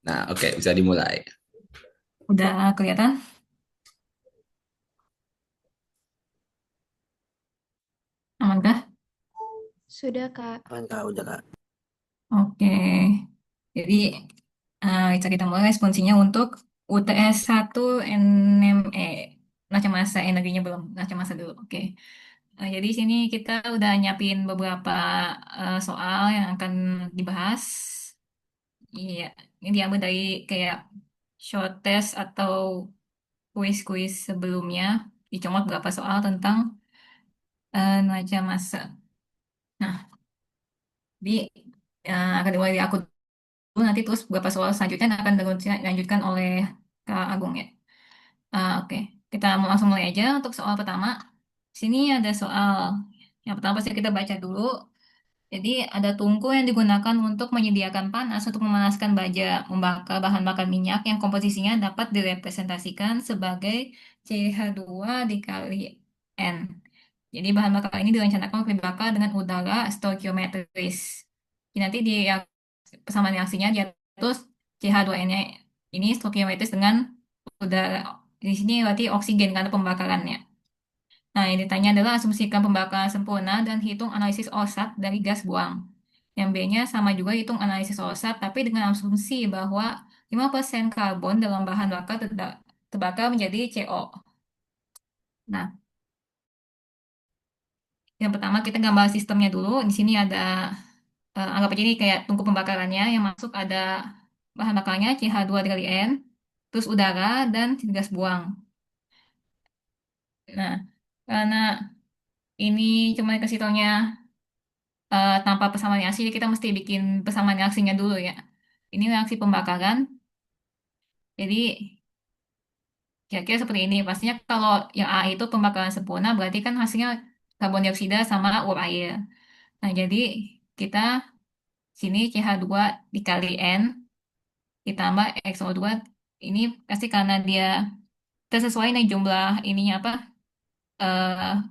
Nah, oke, bisa dimulai. Udah kelihatan? Amankah? Sudah, Kak. Aman Kak, udah Kak. Oke. Jadi, bisa kita mulai responsinya untuk UTS 1 NME. Neraca massa energinya belum. Neraca massa dulu. Oke. Jadi sini kita udah nyiapin beberapa soal yang akan dibahas. Iya, ini diambil dari kayak short test atau kuis-kuis sebelumnya. Dicomot beberapa soal tentang neraca massa. Nah, jadi akan dimulai dari aku dulu, nanti terus beberapa soal selanjutnya akan dilanjutkan oleh Kak Agung ya. Oke, kita mau langsung mulai aja untuk soal pertama. Sini ada soal. Yang pertama pasti kita baca dulu. Jadi ada tungku yang digunakan untuk menyediakan panas untuk memanaskan baja membakar bahan bakar minyak yang komposisinya dapat direpresentasikan sebagai CH2 dikali N. Jadi bahan bakar ini direncanakan untuk dibakar dengan udara stoikiometris. Jadi nanti di persamaan reaksinya dia terus CH2N-nya ini stoikiometris dengan udara. Di sini berarti oksigen karena pembakarannya. Nah, yang ditanya adalah asumsikan pembakaran sempurna dan hitung analisis OSAT dari gas buang. Yang B-nya sama juga hitung analisis OSAT, tapi dengan asumsi bahwa 5% karbon dalam bahan bakar terbakar menjadi CO. Nah, yang pertama kita gambar sistemnya dulu. Di sini ada, anggap aja ini kayak tungku pembakarannya. Yang masuk ada bahan bakarnya CH2 dikali N, terus udara, dan gas buang. Nah, karena ini cuma kasih taunya tanpa persamaan reaksi, kita mesti bikin persamaan reaksinya dulu ya. Ini reaksi pembakaran, jadi kira-kira seperti ini. Pastinya kalau yang A itu pembakaran sempurna, berarti kan hasilnya karbon dioksida sama uap air. Nah, jadi kita sini CH2 dikali N ditambah XO2, ini pasti karena dia tersesuai nih jumlah ininya apa,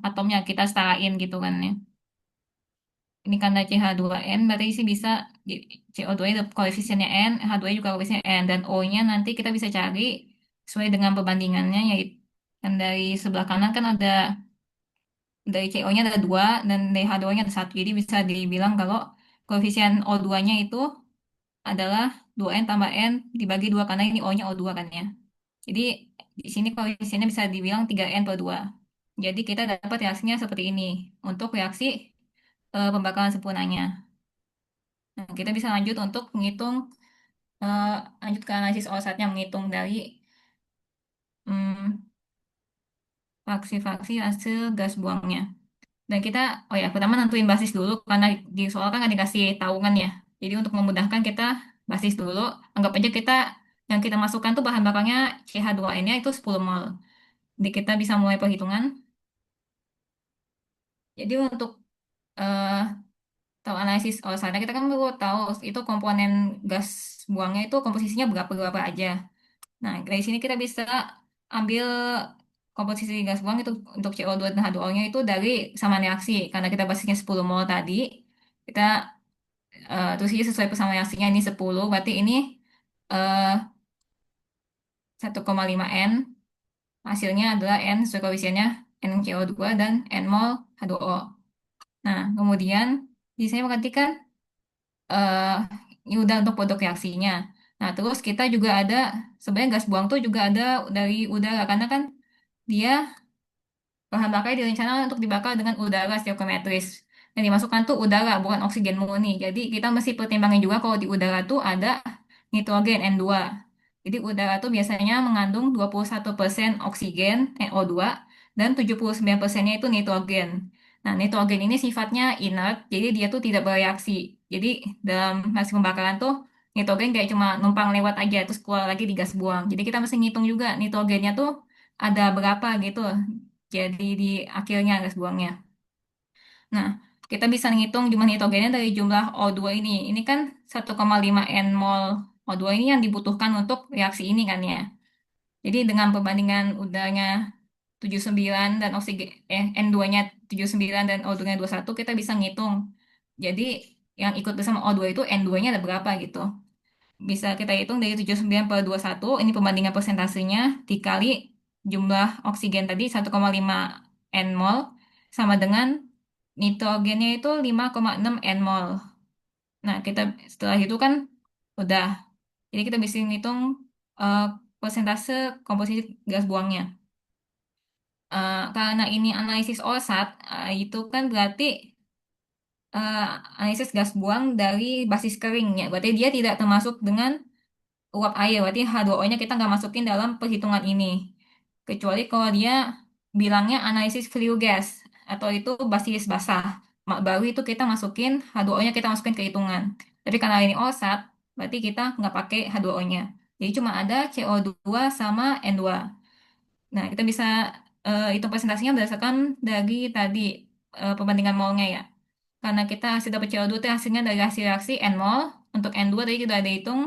atomnya kita setarain gitu kan ya. Ini karena CH2N berarti sih bisa CO2 itu koefisiennya N, H2 juga koefisiennya N, dan O-nya nanti kita bisa cari sesuai dengan perbandingannya, yaitu kan dari sebelah kanan kan ada dari CO-nya ada 2 dan dari H2-nya ada 1. Jadi bisa dibilang kalau koefisien O2-nya itu adalah 2N tambah N dibagi 2 karena ini O-nya O2 kan ya. Jadi di sini koefisiennya bisa dibilang 3N/2. Jadi kita dapat reaksinya seperti ini untuk reaksi pembakaran sempurnanya. Nah, kita bisa lanjut untuk menghitung, eh, lanjut ke analisis OSAT-nya, menghitung dari hmm, fraksi-fraksi hasil gas buangnya. Dan kita, oh ya, pertama nentuin basis dulu, karena di soal kan nggak dikasih taungan ya. Jadi untuk memudahkan kita basis dulu, anggap aja kita, yang kita masukkan tuh bahan bakarnya CH2N-nya itu 10 mol. Jadi kita bisa mulai perhitungan. Jadi untuk eh, tahu analisis OSAT-nya, kita kan perlu tahu itu komponen gas buangnya itu komposisinya berapa-berapa aja. Nah, dari sini kita bisa ambil komposisi gas buang itu untuk CO2 dan H2O-nya itu dari kesamaan reaksi. Karena kita basisnya 10 mol tadi, kita terus ini sesuai persamaan reaksinya ini 10, berarti ini eh, 1,5 N. Hasilnya adalah N sesuai koefisiennya N CO2 dan N mol H2O. Nah, kemudian di sini perhatikan eh ini udah untuk produk reaksinya. Nah, terus kita juga ada sebenarnya gas buang tuh juga ada dari udara karena kan dia bahan bakarnya direncanakan untuk dibakar dengan udara stoichiometris. Yang dimasukkan tuh udara, bukan oksigen murni. Jadi kita mesti pertimbangkan juga kalau di udara tuh ada nitrogen N2. Jadi udara tuh biasanya mengandung 21% oksigen NO2 dan 79%-nya itu nitrogen. Nah, nitrogen ini sifatnya inert, jadi dia tuh tidak bereaksi. Jadi dalam hasil pembakaran tuh nitrogen kayak cuma numpang lewat aja terus keluar lagi di gas buang. Jadi kita mesti ngitung juga nitrogennya tuh ada berapa gitu. Jadi di akhirnya gas buangnya. Nah, kita bisa ngitung jumlah nitrogennya dari jumlah O2 ini. Ini kan 1,5 N mol O2 ini yang dibutuhkan untuk reaksi ini kan ya. Jadi dengan perbandingan udaranya 79 dan oksigen N2-nya 79 dan O2-nya 21 kita bisa ngitung. Jadi yang ikut bersama O2 itu N2-nya ada berapa gitu. bisa kita hitung dari 79/21, ini pembandingan persentasenya, dikali jumlah oksigen tadi 1,5 N mol, sama dengan nitrogennya itu 5,6 N mol. Nah, kita setelah itu kan udah. Jadi kita bisa ngitung eh, persentase komposisi gas buangnya. Karena ini analisis OSAT, itu kan berarti eh, analisis gas buang dari basis keringnya. Berarti dia tidak termasuk dengan uap air. Berarti H2O-nya kita nggak masukin dalam perhitungan ini. Kecuali kalau dia bilangnya analisis flue gas atau itu basis basah. Baru itu kita masukin H2O-nya kita masukin ke hitungan. Tapi karena ini OSAT, berarti kita nggak pakai H2O-nya. Jadi cuma ada CO2 sama N2. Nah, kita bisa hitung presentasinya berdasarkan dari tadi perbandingan molnya ya. Karena kita hasil dapet CO2 itu hasilnya dari hasil reaksi N mol. Untuk N2 tadi kita ada hitung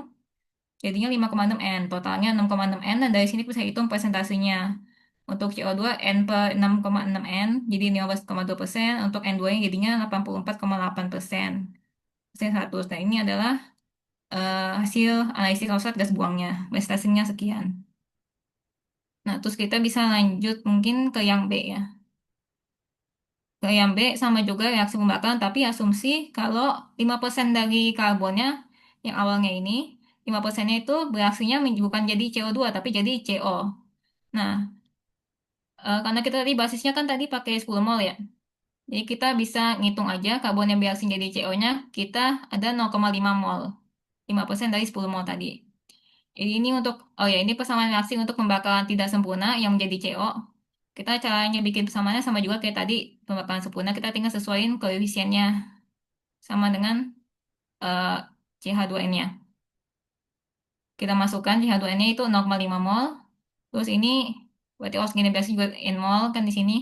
jadinya 5,6 N. Totalnya 6,6 N. Dan dari sini bisa hitung presentasinya. Untuk CO2 N per 6,6 N jadi 15,2%. Untuk N2-nya jadinya 84,8%. Persen 100. Nah, ini adalah hasil analisis offset gas buangnya. Presentasinya sekian. Nah, terus kita bisa lanjut mungkin ke yang B ya. Ke yang B sama juga reaksi pembakaran, tapi asumsi kalau 5% dari karbonnya yang awalnya ini, 5%-nya itu bereaksinya bukan jadi CO2, tapi jadi CO. Nah, karena kita tadi basisnya kan tadi pakai 10 mol ya. Jadi kita bisa ngitung aja karbon yang bereaksi jadi CO-nya, kita ada 0,5 mol. 5% dari 10 mol tadi. Jadi ini untuk, oh ya, ini persamaan reaksi untuk pembakaran tidak sempurna yang menjadi CO. Kita caranya bikin persamaannya sama juga kayak tadi, pembakaran sempurna, kita tinggal sesuaiin koefisiennya sama dengan eh, CH2N-nya. Kita masukkan CH2N-nya itu 0,5 mol. Terus ini berarti oksigen biasa juga N mol kan di sini.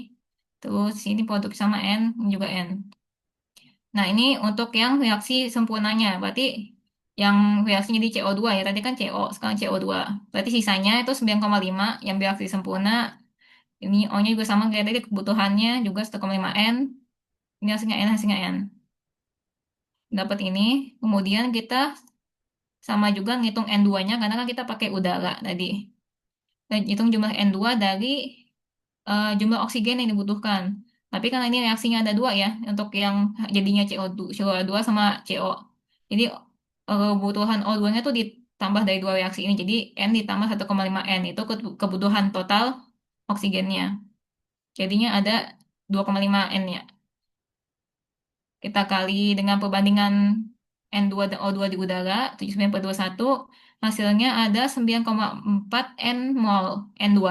Terus sini produk sama N ini juga N. Nah, ini untuk yang reaksi sempurnanya. Berarti yang reaksinya di CO2 ya. Tadi kan CO, sekarang CO2. Berarti sisanya itu 9,5 yang bereaksi sempurna. Ini O-nya juga sama kayak tadi kebutuhannya juga 1,5 N. Ini hasilnya N, hasilnya N. Dapat ini. Kemudian kita sama juga ngitung N2-nya karena kan kita pakai udara tadi. Dan hitung jumlah N2 dari jumlah oksigen yang dibutuhkan. Tapi karena ini reaksinya ada dua ya, untuk yang jadinya CO2, CO2 sama CO. Jadi kebutuhan O2-nya tuh ditambah dari dua reaksi ini. Jadi N ditambah 1,5 N itu kebutuhan total oksigennya. Jadinya ada 2,5 N ya. Kita kali dengan perbandingan N2 dan O2 di udara, 79/21, hasilnya ada 9,4 N mol N2.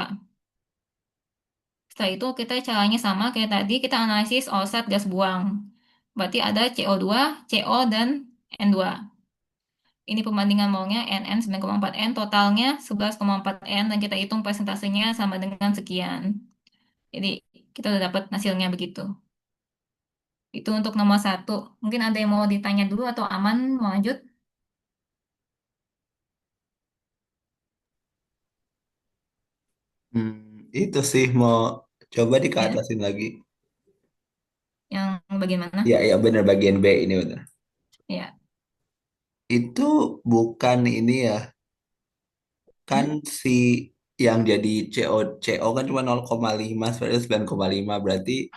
Setelah itu kita caranya sama kayak tadi, kita analisis offset gas buang. Berarti ada CO2, CO, dan N2. Ini perbandingan molnya NN 9,4 N, totalnya 11,4 N, dan kita hitung persentasenya sama dengan sekian. Jadi kita udah dapat hasilnya begitu. Itu untuk nomor satu. Mungkin ada yang mau ditanya dulu atau aman mau lanjut? Itu sih mau coba Ya, dikatasin lagi. yang bagian mana? Ya, ya benar bagian B ini benar. Ya. Itu bukan ini ya, kan Hmm? si yang jadi CO kan cuma 0,5 sebenarnya 9,5 berarti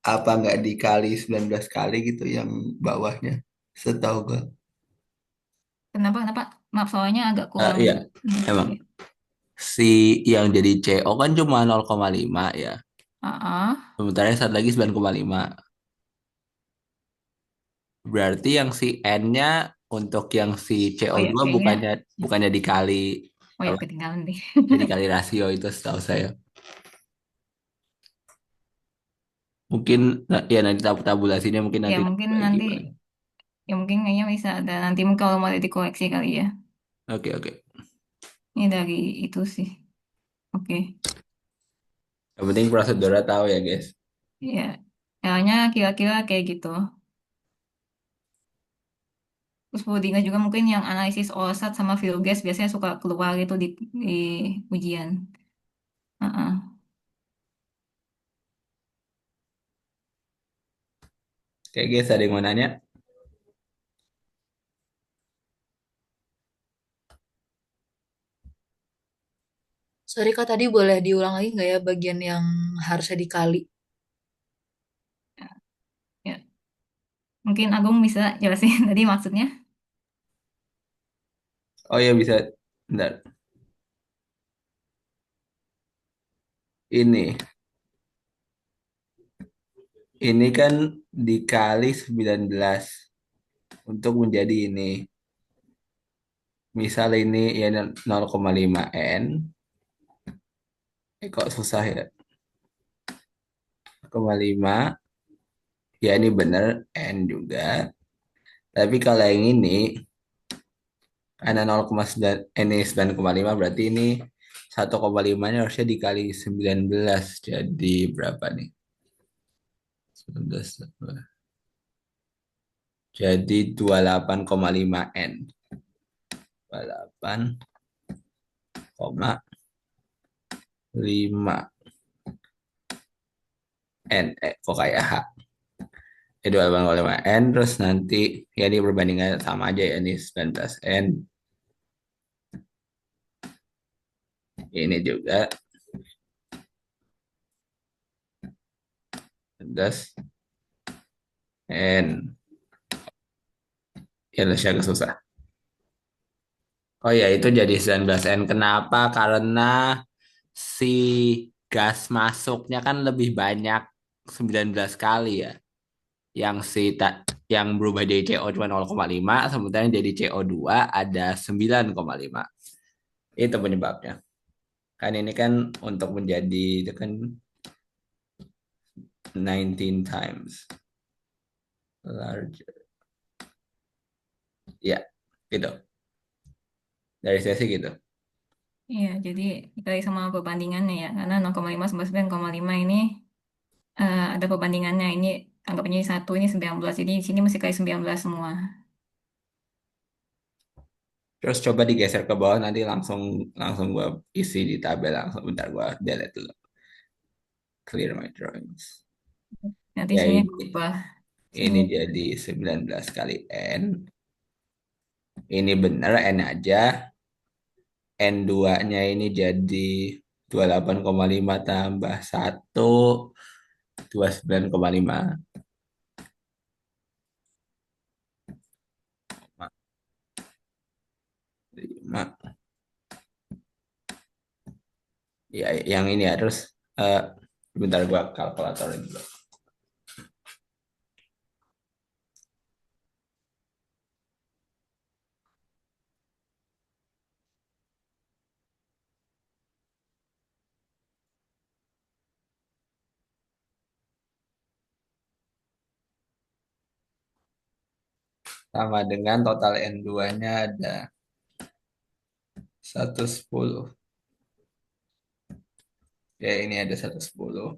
apa nggak dikali 19 kali gitu yang bawahnya setahu gue. Kenapa? Kenapa? Maaf, soalnya agak kurang Iya, ini tadi. emang si yang jadi CO kan cuma 0,5 ya. Ah, ah. Sementara yang satu lagi 9,5. Berarti yang si N-nya untuk yang si Oh ya, CO2 kayaknya. bukannya bukannya dikali Oh ya, apa? ketinggalan deh. Jadi kali rasio itu setahu saya. Mungkin ya nanti tabulasinya mungkin Ya, nanti mungkin kayak nanti. gimana. Ya mungkin kayaknya bisa ada nanti mungkin kalau mau dikoreksi kali ya. Oke, oke. Ini dari itu sih. Oke. Yang penting prosedurnya tahu ya, guys. Ya. Kayaknya kira-kira kayak gitu. Terus perlu diingat juga mungkin yang analisis OSAT sama fuel gas biasanya suka keluar itu di ujian. Heeh. Oke, guys, ada yang mau nanya? Sorry Kak, tadi boleh diulang lagi nggak ya bagian yang harusnya dikali? Ya, mungkin Agung bisa jelasin tadi maksudnya. Oh ya bisa. Bentar. Ini. Ini kan dikali 19 untuk menjadi ini. Misal ini ya 0,5 N. Kok susah ya? 0,5. Ya ini bener N juga. Tapi kalau yang ini karena 0,9 ini 9,5 berarti ini 1,5 nya harusnya dikali 19. Jadi berapa nih? 19. Jadi 28,5 N. 28,5 N. Kok kayak H? 28,5 N. Terus nanti ya ini perbandingan sama aja ya. Ini 19 N. Ini juga 19 N. Ya lebih agak susah. Oh ya itu jadi 19 N. Kenapa? Karena si gas masuknya kan lebih banyak 19 kali ya. Yang si yang berubah jadi CO cuma 0,5, sementara yang jadi CO2 ada 9,5. Itu penyebabnya. Kan ini kan untuk menjadi itu kan 19 times larger. Ya, gitu. Dari saya sih gitu. Iya, jadi dikali sama perbandingannya ya, karena 0,5 sama 9,5 ini ada perbandingannya. Ini anggapnya satu, ini 19. Jadi di sini mesti kali 19 semua. Terus coba digeser ke bawah nanti langsung langsung gua isi di tabel langsung bentar gua delete dulu. Clear my drawings. Nanti Ya sini ini, berubah. Sini. ini jadi 19 kali N. Ini bener N aja. N2-nya ini jadi 28,5 tambah 1, 29,5. 5. Ya, yang ini ya. Terus eh, bentar gua kalkulatorin dulu. Sama dengan total N2-nya ada 110. Ya, ini ada 110.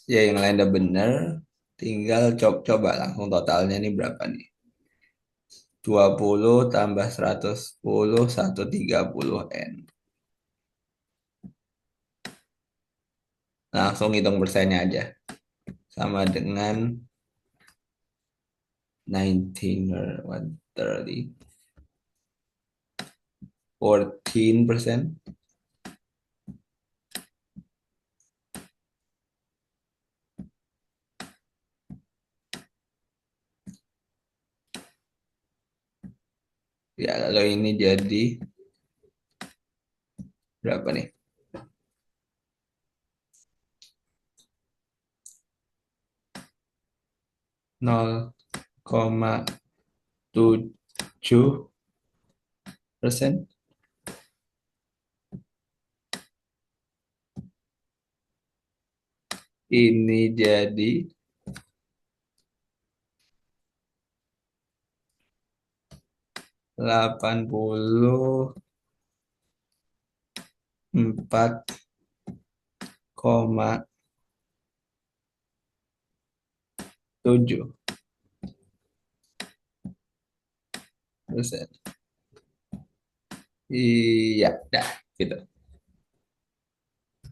Ya, yang lain udah bener. Tinggal coba langsung totalnya ini berapa nih? 20 tambah 110, 130 N. Langsung hitung persennya aja. Sama dengan 19 or 130. 14%. Ya, lalu ini jadi berapa nih? 0,7%. Ini jadi 84,7%. Iya, dah, gitu.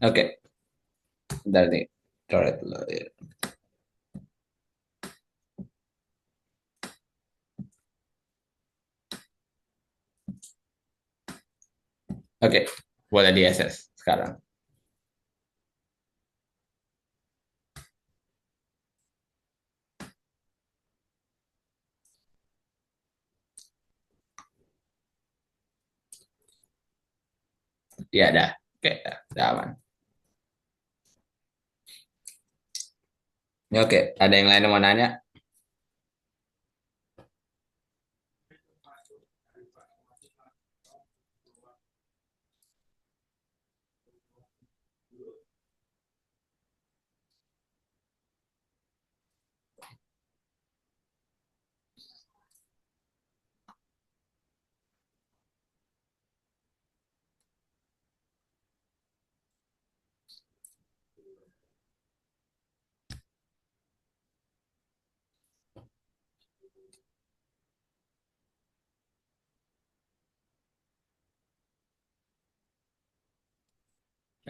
Oke, bentar nih. Coret dulu ya. Oke, boleh di SS sekarang. Ya, dah. Oke, dah aman. Ya, oke, ada yang lain yang mau nanya?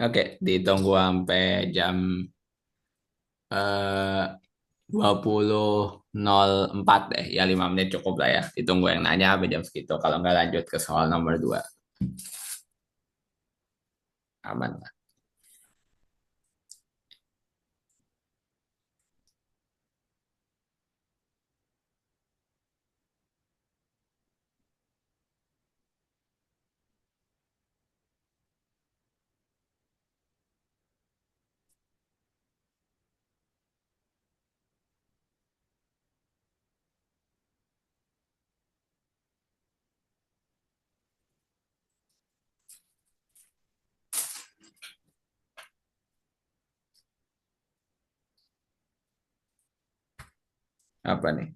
Oke, ditunggu sampai jam 20.04 deh. Ya, 5 menit cukup lah ya. Ditunggu yang nanya sampai jam segitu. Kalau nggak lanjut ke soal nomor 2. Aman lah. Apa nih?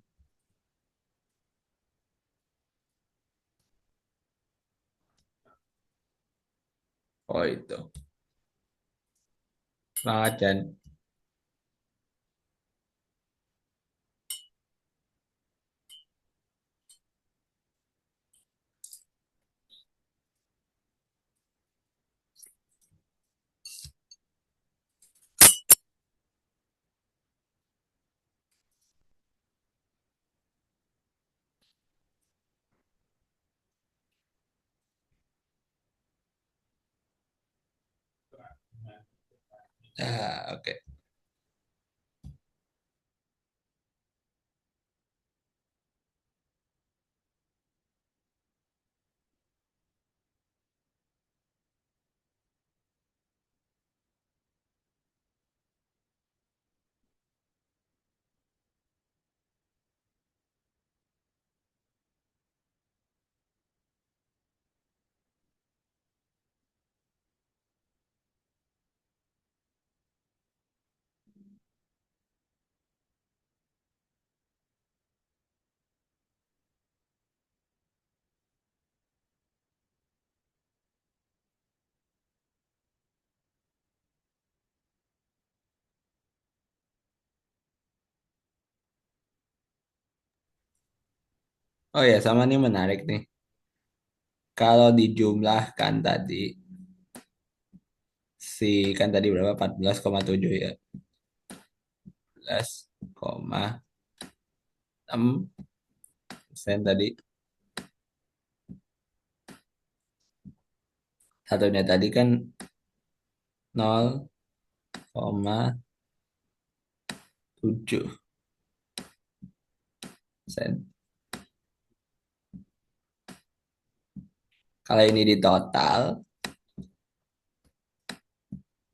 Oh, itu. Semangat, Jan. Oke. Oh ya, sama nih menarik nih. Kalau dijumlahkan tadi, kan tadi berapa? 14,7 ya. 14,6% tadi. Satunya tadi kan 0,7%. Kalau ini di total,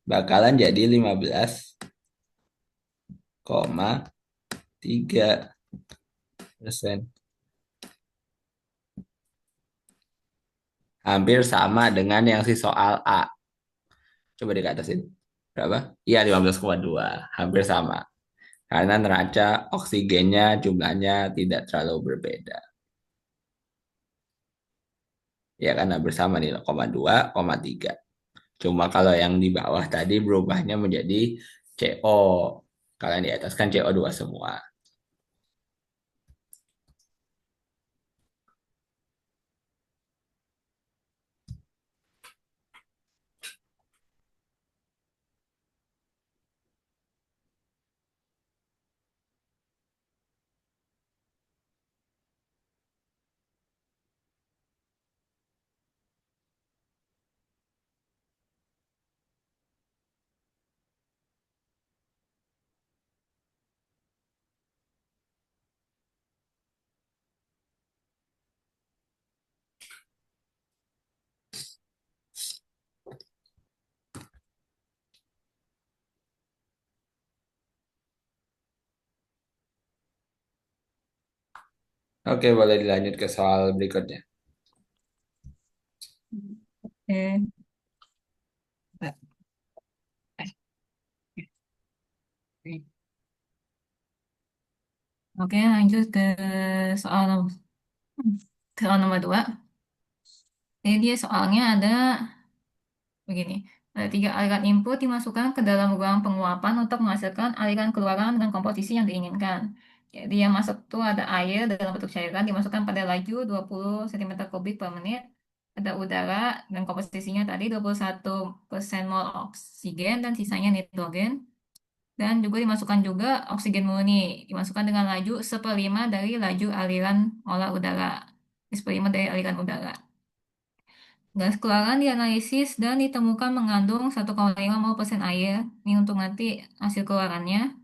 bakalan jadi 15,3%. Hampir sama dengan yang si soal A. Coba dikatasin. Berapa? Iya, 15,2. Hampir sama. Karena neraca oksigennya jumlahnya tidak terlalu berbeda. Ya, karena bersama nih 0,2, 0,3. Cuma kalau yang di bawah tadi berubahnya menjadi CO. Kalau yang di atas kan CO2 semua. Oke, boleh dilanjut ke soal berikutnya. Oke. Oke, lanjut ke soal nomor 2. Jadi dia soalnya ada begini. Ada 3 aliran input dimasukkan ke dalam ruang penguapan untuk menghasilkan aliran keluaran dengan komposisi yang diinginkan. Jadi yang masuk tuh ada air dalam bentuk cairan dimasukkan pada laju 20 cm kubik per menit. Ada udara dan komposisinya tadi 21% mol oksigen dan sisanya nitrogen. Dan juga dimasukkan juga oksigen murni. Dimasukkan dengan laju 1/5 dari laju aliran molar udara. 1/5 dari aliran udara. Gas keluaran dianalisis dan ditemukan mengandung 1,5 mol% air. Ini untuk nanti hasil keluarannya.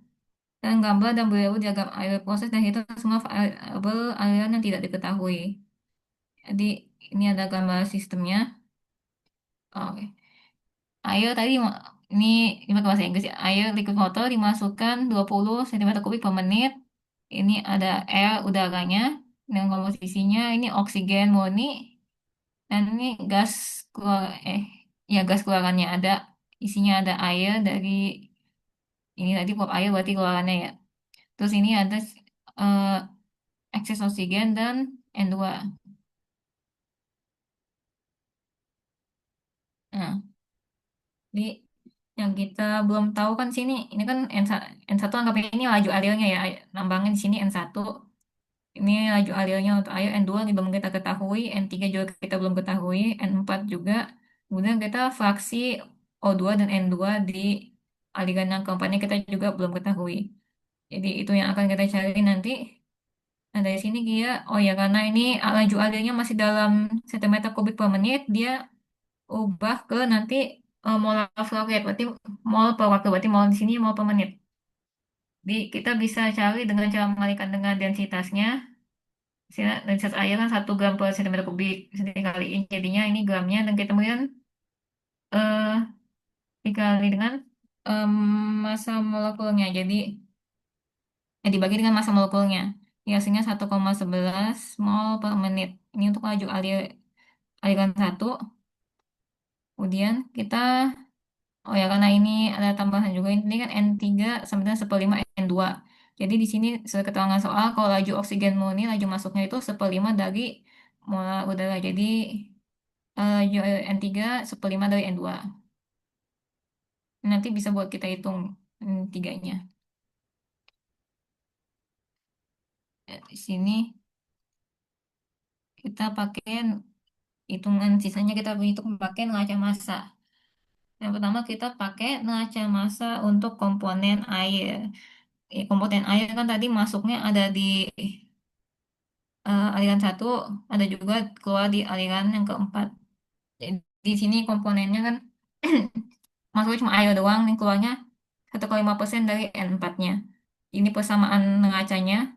Dan gambar dan beliau diagram air proses dan hitung semua variabel aliran yang tidak diketahui. Jadi ini ada gambar sistemnya. Oke. Air tadi ini pakai bahasa Inggris ya. Air liquid water dimasukkan 20 cm kubik per menit. Ini ada air udaranya dengan komposisinya ini oksigen murni dan ini gas keluar ya gas keluarannya ada isinya ada air dari ini tadi uap air berarti keluarannya ya. Terus ini ada eh, ekses oksigen dan N2. Nah, jadi yang kita belum tahu kan sini ini kan N1 anggapnya ini laju alirnya ya. Nambangin di sini N1. Ini laju alirnya untuk air N2 belum kita ketahui, N3 juga kita belum ketahui, N4 juga. Kemudian kita fraksi O2 dan N2 di aliran yang keempatnya kita juga belum ketahui. Jadi itu yang akan kita cari nanti. Nah dari sini dia, oh ya karena ini laju alirnya masih dalam centimeter kubik per menit, dia ubah ke nanti molar flow rate, berarti mol per waktu, berarti mol di sini mol per menit. Jadi kita bisa cari dengan cara mengalihkan dengan densitasnya. Densitas air kan 1 gram per centimeter kubik jadi kaliin jadinya ini gramnya dan kita kemudian eh dikali dengan em, massa molekulnya jadi dibagi dengan massa molekulnya. Ya, hasilnya 1,11 mol per menit. Ini untuk laju aliran satu. Kemudian kita oh ya karena ini ada tambahan juga ini kan N3 sama dengan 1/5 N2. Jadi di sini sesuai keterangan soal kalau laju oksigen murni laju masuknya itu 1/5 dari molar udara. Jadi N3 1/5 dari N2. Nanti bisa buat kita hitung N3-nya. Di sini kita pakai hitungan sisanya kita hitung pakai neraca massa. Yang pertama kita pakai neraca massa untuk komponen air. Komponen air kan tadi masuknya ada di aliran satu, ada juga keluar di aliran yang keempat. Jadi di sini komponennya kan masuknya cuma air doang, yang keluarnya 1,5% dari N4-nya. Ini persamaan neracanya.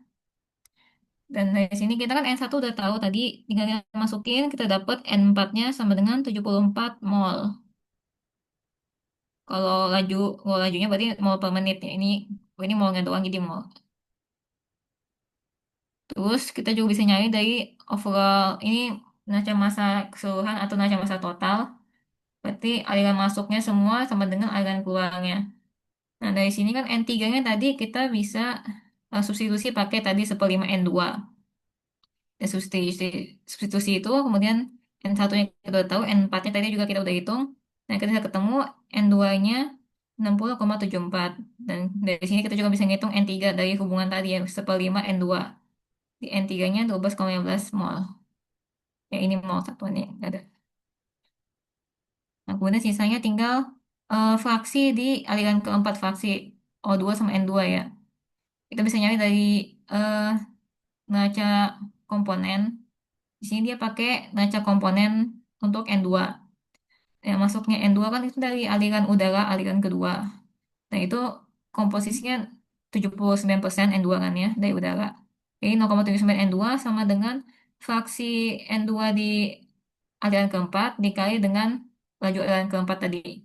Dan dari sini kita kan N1 udah tahu tadi, tinggal kita masukin, kita dapat N4-nya sama dengan 74 mol. Kalau lajunya berarti mol per menit ya. Ini molnya doang jadi mol. Terus kita juga bisa nyari dari overall, ini neraca massa keseluruhan atau neraca massa total. Berarti aliran masuknya semua sama dengan aliran keluarnya. Nah dari sini kan N3-nya tadi kita bisa substitusi pakai tadi 1/5 N2. Ya, substitusi itu kemudian N1 nya kita udah tahu, N4-nya tadi juga kita udah hitung. Nah, kita bisa ketemu N2-nya 60,74. Dan dari sini kita juga bisa ngitung N3 dari hubungan tadi ya, 1/5 N2. Di N3-nya 12,15 mol. Ya, ini mol satuannya. Nggak ada. Nah, kemudian sisanya tinggal fraksi di aliran keempat, fraksi O2 sama N2 ya. Kita bisa nyari dari eh, neraca komponen. Di sini dia pakai neraca komponen untuk N2. Yang masuknya N2 kan itu dari aliran udara, aliran kedua. Nah, itu komposisinya 79% N2 kan ya, dari udara. Jadi 0,79 N2 sama dengan fraksi N2 di aliran keempat dikali dengan laju aliran keempat tadi.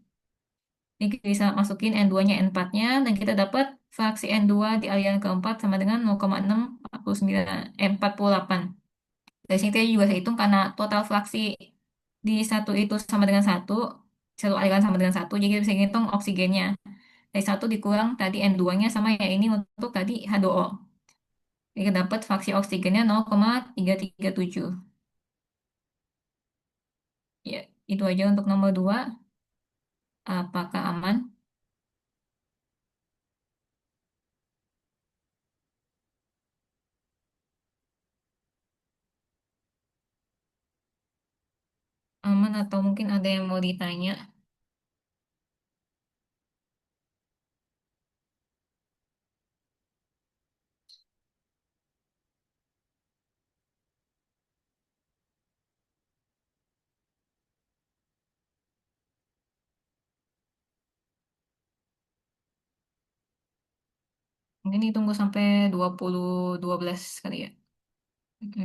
Jadi kita bisa masukin N2-nya N4-nya dan kita dapat fraksi N2 di aliran keempat sama dengan 0,649, 48. Dari sini kita juga saya hitung karena total fraksi di satu itu sama dengan satu aliran sama dengan satu, jadi kita bisa hitung oksigennya. Dari satu dikurang tadi N2-nya sama ya ini untuk tadi H2O. Jadi kita dapat fraksi oksigennya 0,337. Ya, itu aja untuk nomor 2. Apakah aman? Aman atau mungkin ada yang mau ditanya? Mungkin ditunggu sampai 2012 kali ya. Oke.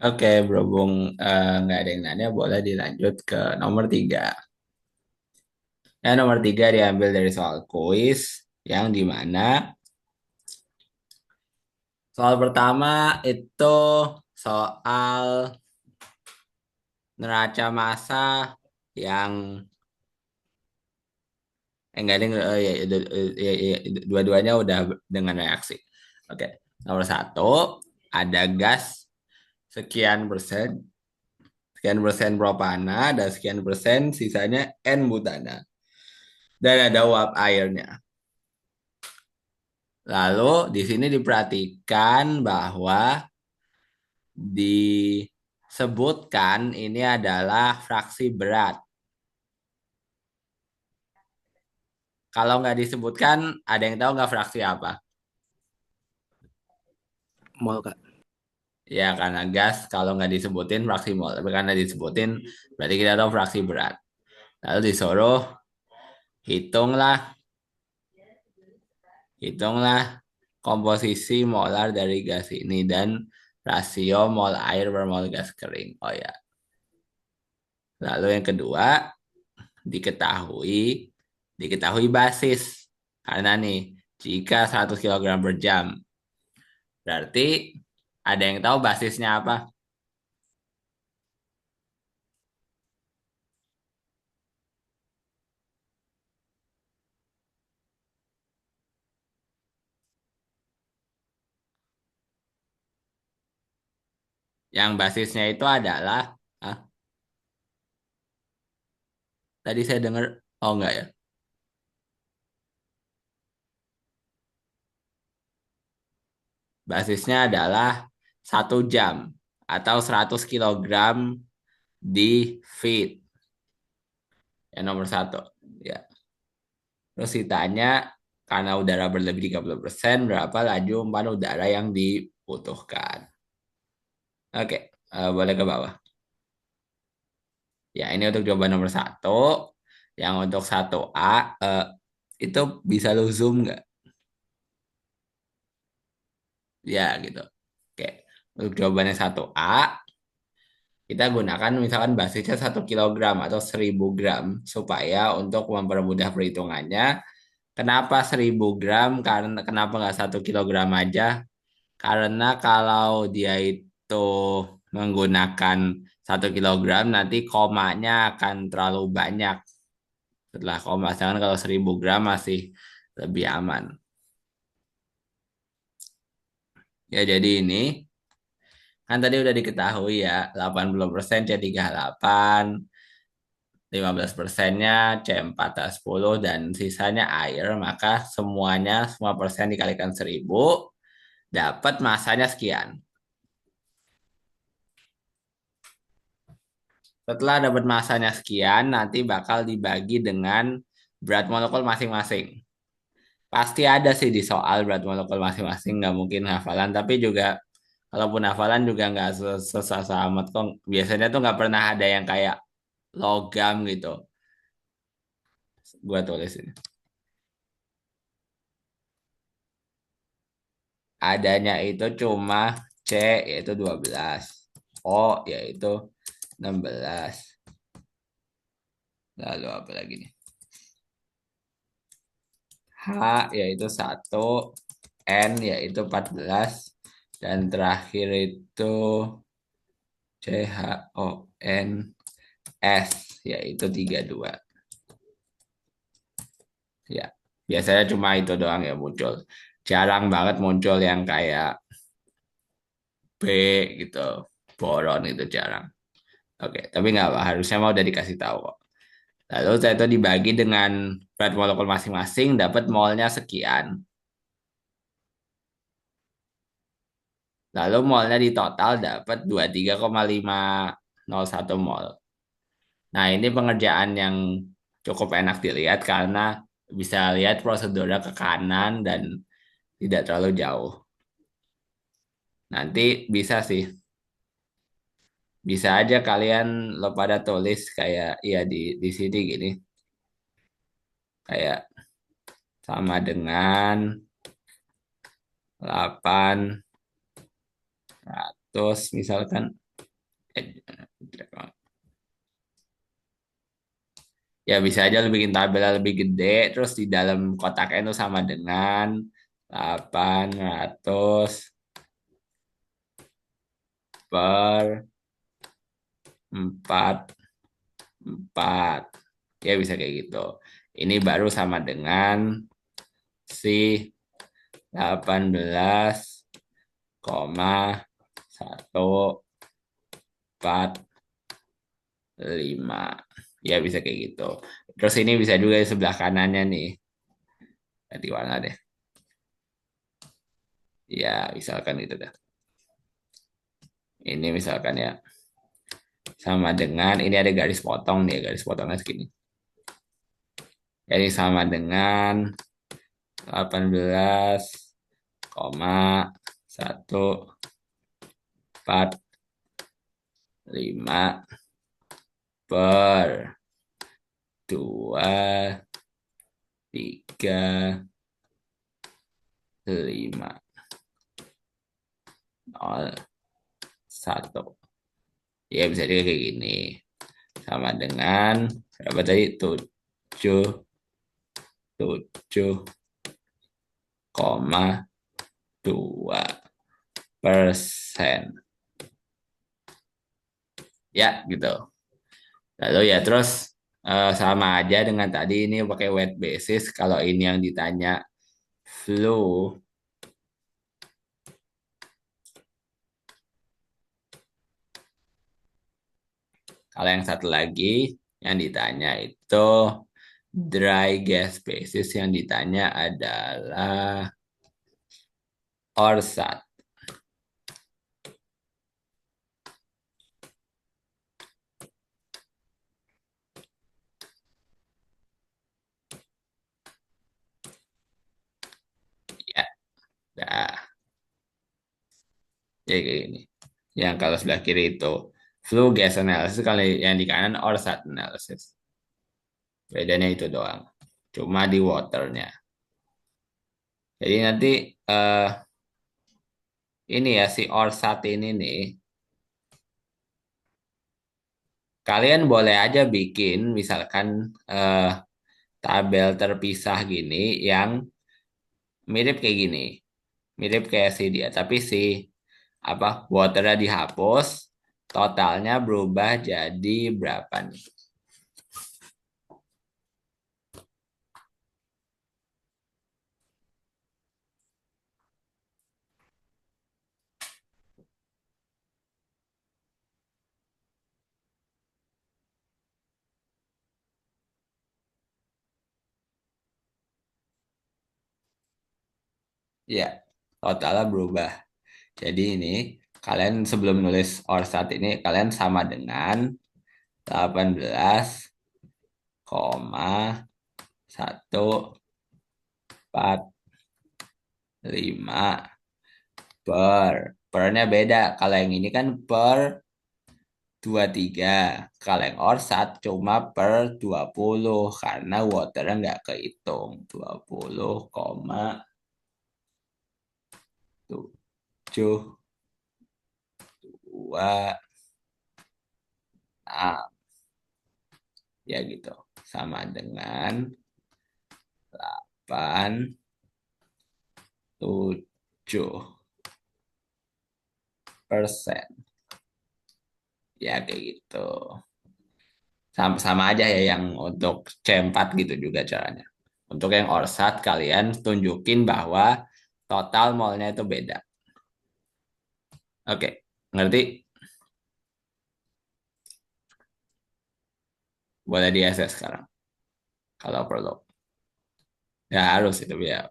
Oke, berhubung nggak ada yang nanya, boleh dilanjut ke nomor 3. Nah, nomor 3 diambil dari soal kuis yang dimana soal pertama itu soal neraca massa yang enggak ada dua-duanya udah dengan reaksi. Oke, nomor 1 ada gas sekian persen propana dan sekian persen sisanya N-butana dan ada uap airnya. Lalu di sini diperhatikan bahwa disebutkan ini adalah fraksi berat. Kalau nggak disebutkan, ada yang tahu nggak fraksi apa? Mol, Kak. Ya, karena gas kalau nggak disebutin fraksi mol. Tapi karena disebutin, berarti kita tahu fraksi berat. Lalu disuruh hitunglah, hitunglah komposisi molar dari gas ini dan rasio mol air per mol gas kering. Oh ya. Lalu yang kedua, diketahui diketahui basis. Karena nih, jika 100 kg per jam, berarti ada yang tahu basisnya apa? Yang basisnya itu adalah, ah, tadi saya dengar, oh enggak ya? Basisnya adalah 1 jam atau 100 kilogram di feet. Yang nomor 1. Ya. Terus ditanya, karena udara berlebih 30%, berapa laju umpan udara yang dibutuhkan? Oke, boleh ke bawah. Ya, ini untuk jawaban nomor 1. Yang untuk 1A, itu bisa lu zoom nggak? Ya, gitu. Oke, untuk jawabannya 1A, kita gunakan misalkan basisnya 1 kilogram atau 1000 gram supaya untuk mempermudah perhitungannya Kenapa 1000 gram? Karena kenapa nggak 1 kilogram aja? Karena kalau dia itu menggunakan 1 kilogram, nanti komanya akan terlalu banyak. Setelah koma, sedangkan kalau 1000 gram masih lebih aman. Ya, jadi ini kan tadi udah diketahui ya, 80% C38, 15%-nya C4H10, dan sisanya air. Maka semua persen dikalikan 1000, dapat masanya sekian. Setelah dapat masanya sekian, nanti bakal dibagi dengan berat molekul masing-masing. Pasti ada sih di soal berat molekul masing-masing, nggak mungkin hafalan. Tapi juga, kalaupun hafalan juga nggak susah amat kok. Biasanya tuh nggak pernah ada yang kayak logam gitu. Gua tulis ini. Adanya itu cuma C, yaitu 12. O, yaitu 16. Lalu apa lagi nih? H, yaitu 1. N, yaitu 14. Dan terakhir itu CHON yaitu 32. Ya, biasanya cuma itu doang ya muncul. Jarang banget muncul yang kayak B gitu, boron itu jarang. Oke, tapi nggak apa, harusnya mau udah dikasih tahu kok. Lalu saya itu dibagi dengan berat molekul masing-masing, dapat molnya sekian. Lalu molnya di total dapat 23,501 mol. Nah, ini pengerjaan yang cukup enak dilihat karena bisa lihat prosedurnya ke kanan dan tidak terlalu jauh. Nanti bisa sih, bisa aja kalian lo pada tulis kayak ya di sini gini, kayak sama dengan 800 misalkan. eh, Ya bisa aja lu bikin tabel lebih gede, terus di dalam kotaknya itu sama dengan 800 per 44. Ya bisa kayak gitu. Ini baru sama dengan si 18,145. Ya bisa kayak gitu. Terus ini bisa juga di sebelah kanannya nih. Ganti warna deh. Ya, misalkan itu dah. Ini misalkan ya. Sama dengan, ini ada garis potong nih, garis potongnya segini. Jadi sama dengan 18,145 per 235,01. Ya bisa juga kayak gini. Sama dengan berapa tadi? 77,2%. Ya, gitu. Lalu ya terus sama aja dengan tadi, ini pakai weight basis. Kalau ini yang ditanya flu, kalau yang satu lagi yang ditanya itu dry gas basis, yang ditanya adalah orsat. Ya, dah. Ya kayak gini. Yang kalau sebelah kiri itu flu gas analysis, kalau yang di kanan orsat analysis. Bedanya itu doang. Cuma di waternya. Jadi nanti eh, ini ya si orsat ini nih, kalian boleh aja bikin misalkan tabel terpisah gini yang mirip kayak gini. Mirip kayak si dia, tapi si apa waternya dihapus, totalnya berubah jadi berapa nih? Ya, totalnya berubah. Jadi ini kalian sebelum nulis orsat ini kalian sama dengan 18,145 pernya beda. Kalau yang ini kan per 23. Kalau yang orsat cuma per 20 karena waternya nggak kehitung. 20,72. Ya gitu. Sama dengan 87%. Ya kayak gitu. Sama-sama aja ya yang untuk C4 gitu juga caranya. Untuk yang orsat kalian tunjukin bahwa total molnya itu beda. Oke, ngerti? Boleh di SS sekarang kalau perlu. Ya harus itu ya.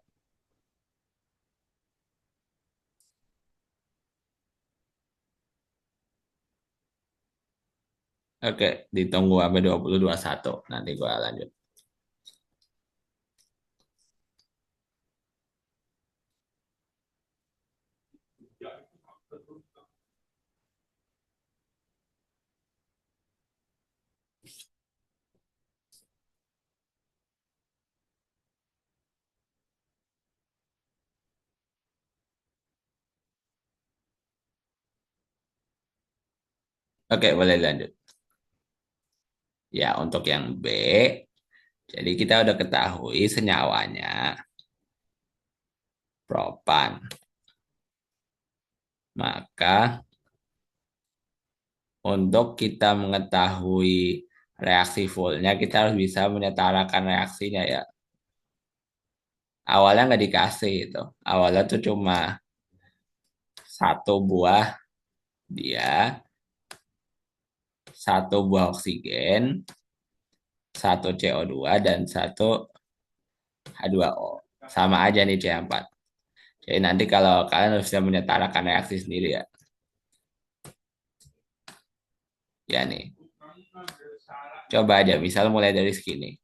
Oke, ditunggu sampai 2021. Nanti gua lanjut. Oke, boleh lanjut. Ya, untuk yang B, jadi kita udah ketahui senyawanya propan. Maka untuk kita mengetahui reaksi fullnya, kita harus bisa menyetarakan reaksinya ya. Awalnya nggak dikasih itu. Awalnya tuh cuma satu buah dia, satu buah oksigen, satu CO2, dan satu H2O. Sama aja nih C4. Jadi nanti kalau kalian harus bisa menyetarakan reaksi sendiri ya. Ya nih. Coba aja, misal mulai dari segini.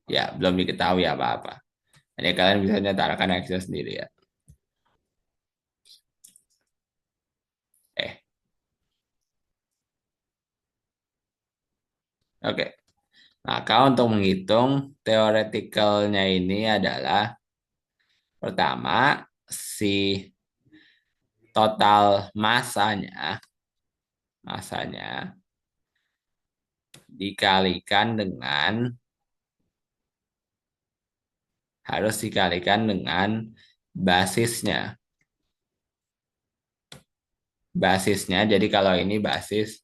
Ya, belum diketahui apa-apa. Jadi kalian bisa menyetarakan reaksi sendiri ya. Eh, oke. Maka untuk menghitung teoretikalnya ini adalah pertama si total masanya dikalikan dengan harus dikalikan dengan basisnya. Basisnya jadi kalau ini basis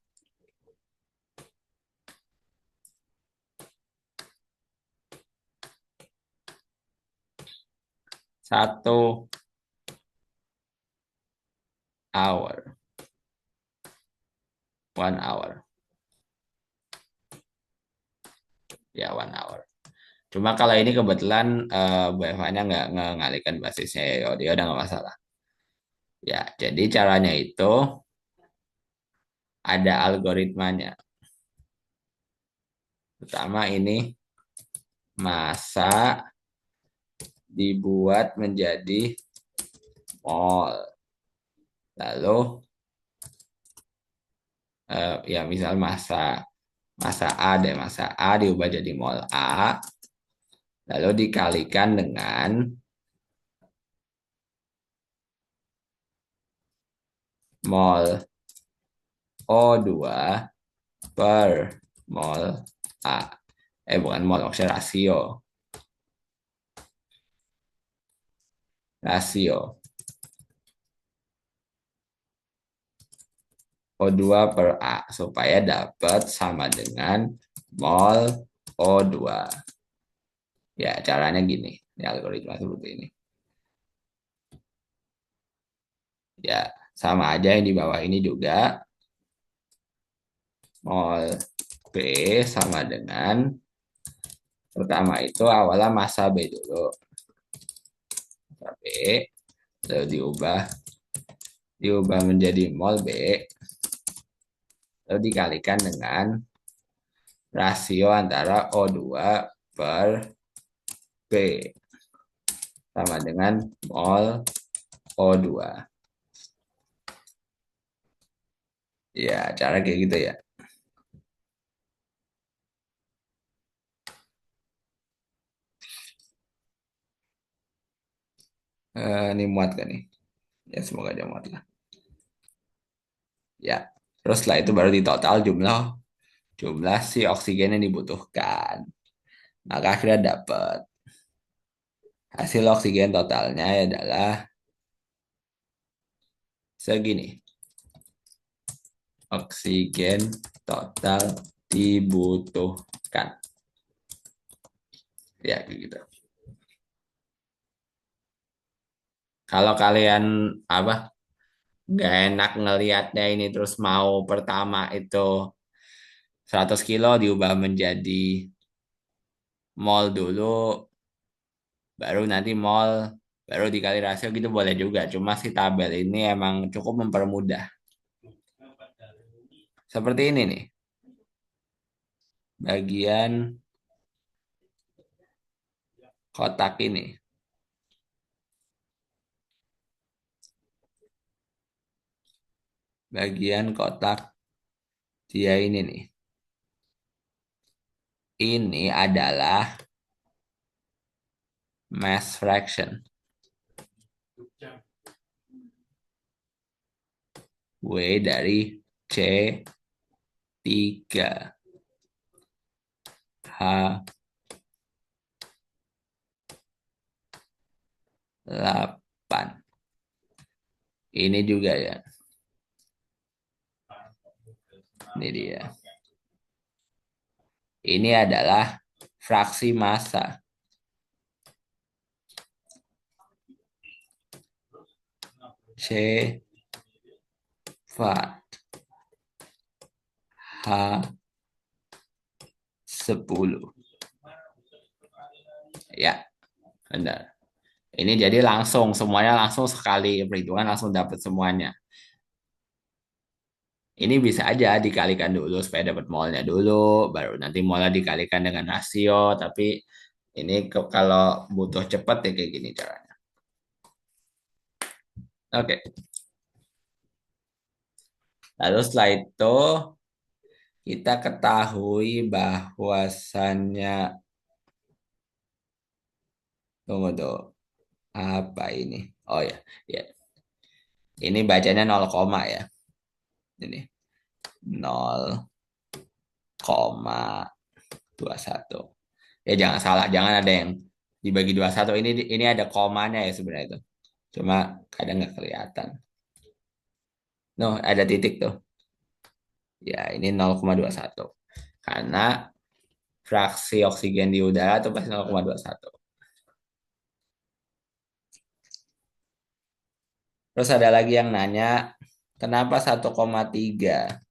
1 hour. 1 hour. Ya, 1 hour. Cuma kalau ini kebetulan Bu Eva-nya nggak ngalihkan basisnya ya, dia udah nggak masalah. Ya, jadi caranya itu ada algoritmanya. Pertama ini massa dibuat menjadi mol. Lalu ya misal massa A deh, massa A diubah jadi mol A. Lalu dikalikan dengan mol O2 per mol A. Bukan mol, maksudnya rasio. rasio O2 per A supaya dapat sama dengan mol O2. Ya, caranya gini. Ini algoritma seperti ini. Ya, sama aja yang di bawah ini juga. Mol B sama dengan pertama itu awalnya massa B dulu. Massa B, lalu diubah menjadi mol B, lalu dikalikan dengan rasio antara O2 per B sama dengan mol O2. Ya, cara kayak gitu ya. Ini muat kan nih? Ya, semoga aja muat lah. Ya, terus setelah itu baru ditotal jumlah si oksigen yang dibutuhkan. Maka akhirnya dapat hasil oksigen totalnya adalah segini. Oksigen total dibutuhkan. Ya, gitu. Kalau kalian nggak enak ngelihatnya ini terus mau pertama itu 100 kilo diubah menjadi mol dulu, baru nanti mol, baru dikali rasio gitu boleh juga. Cuma si tabel ini emang cukup mempermudah. Seperti ini nih. Bagian kotak ini. Bagian kotak dia ini nih. Ini adalah mass fraction. W dari C3 H8. Ini juga ya. Ini dia. Ini adalah fraksi massa. C4 H10. Ya, benar. Ini jadi langsung, semuanya langsung sekali perhitungan langsung dapat semuanya. Ini bisa aja dikalikan dulu supaya dapat molnya dulu, baru nanti molnya dikalikan dengan rasio. Tapi ini kalau butuh cepat ya kayak gini caranya. Oke. Lalu setelah itu kita ketahui bahwasannya, tunggu tuh, apa ini? Oh ya, ya. Ini bacanya 0, ya. Ini 0,21. Ya jangan salah, jangan ada yang dibagi 21. Ini ada komanya ya sebenarnya itu. Cuma kadang nggak kelihatan. No, ada titik tuh. Ya, ini 0,21. Karena fraksi oksigen di udara itu pasti 0,21. Terus ada lagi yang nanya, kenapa 1,3?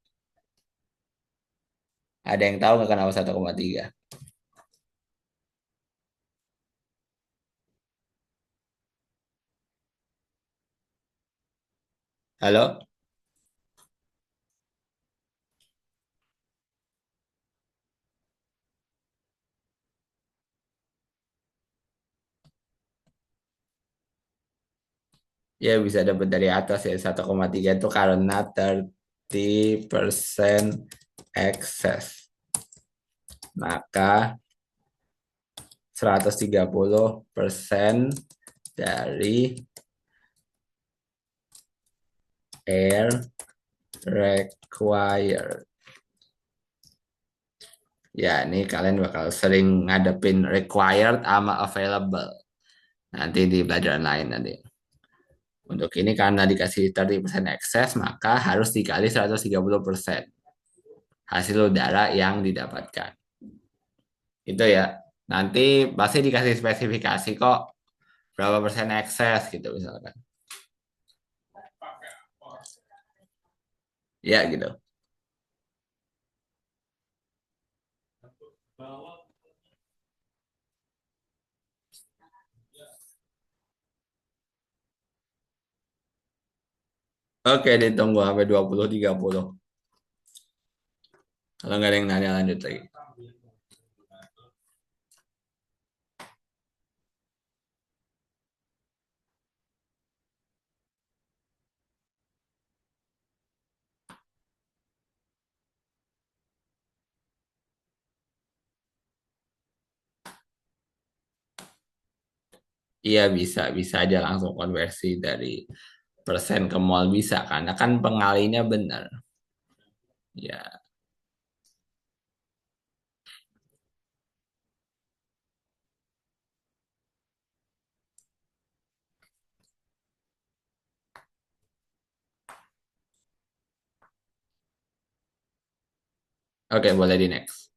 Ada yang tahu nggak kenapa 1,3? Halo? Ya bisa dapat dari atas ya. 1,3 itu karena 30% excess. Maka 130% dari air required. Ya, ini kalian bakal sering ngadepin required sama available. Nanti di pelajaran lain nanti. Untuk ini karena dikasih 30% excess, maka harus dikali 130% hasil udara yang didapatkan. Itu ya. Nanti pasti dikasih spesifikasi kok berapa persen excess gitu misalkan. Ya gitu. Oke, ditunggu sampai 20-30. Kalau nggak ada yang nanya lanjut lagi. Iya bisa, bisa aja langsung konversi dari persen ke mol bisa karena kan pengalinya benar. Ya, oke boleh di next.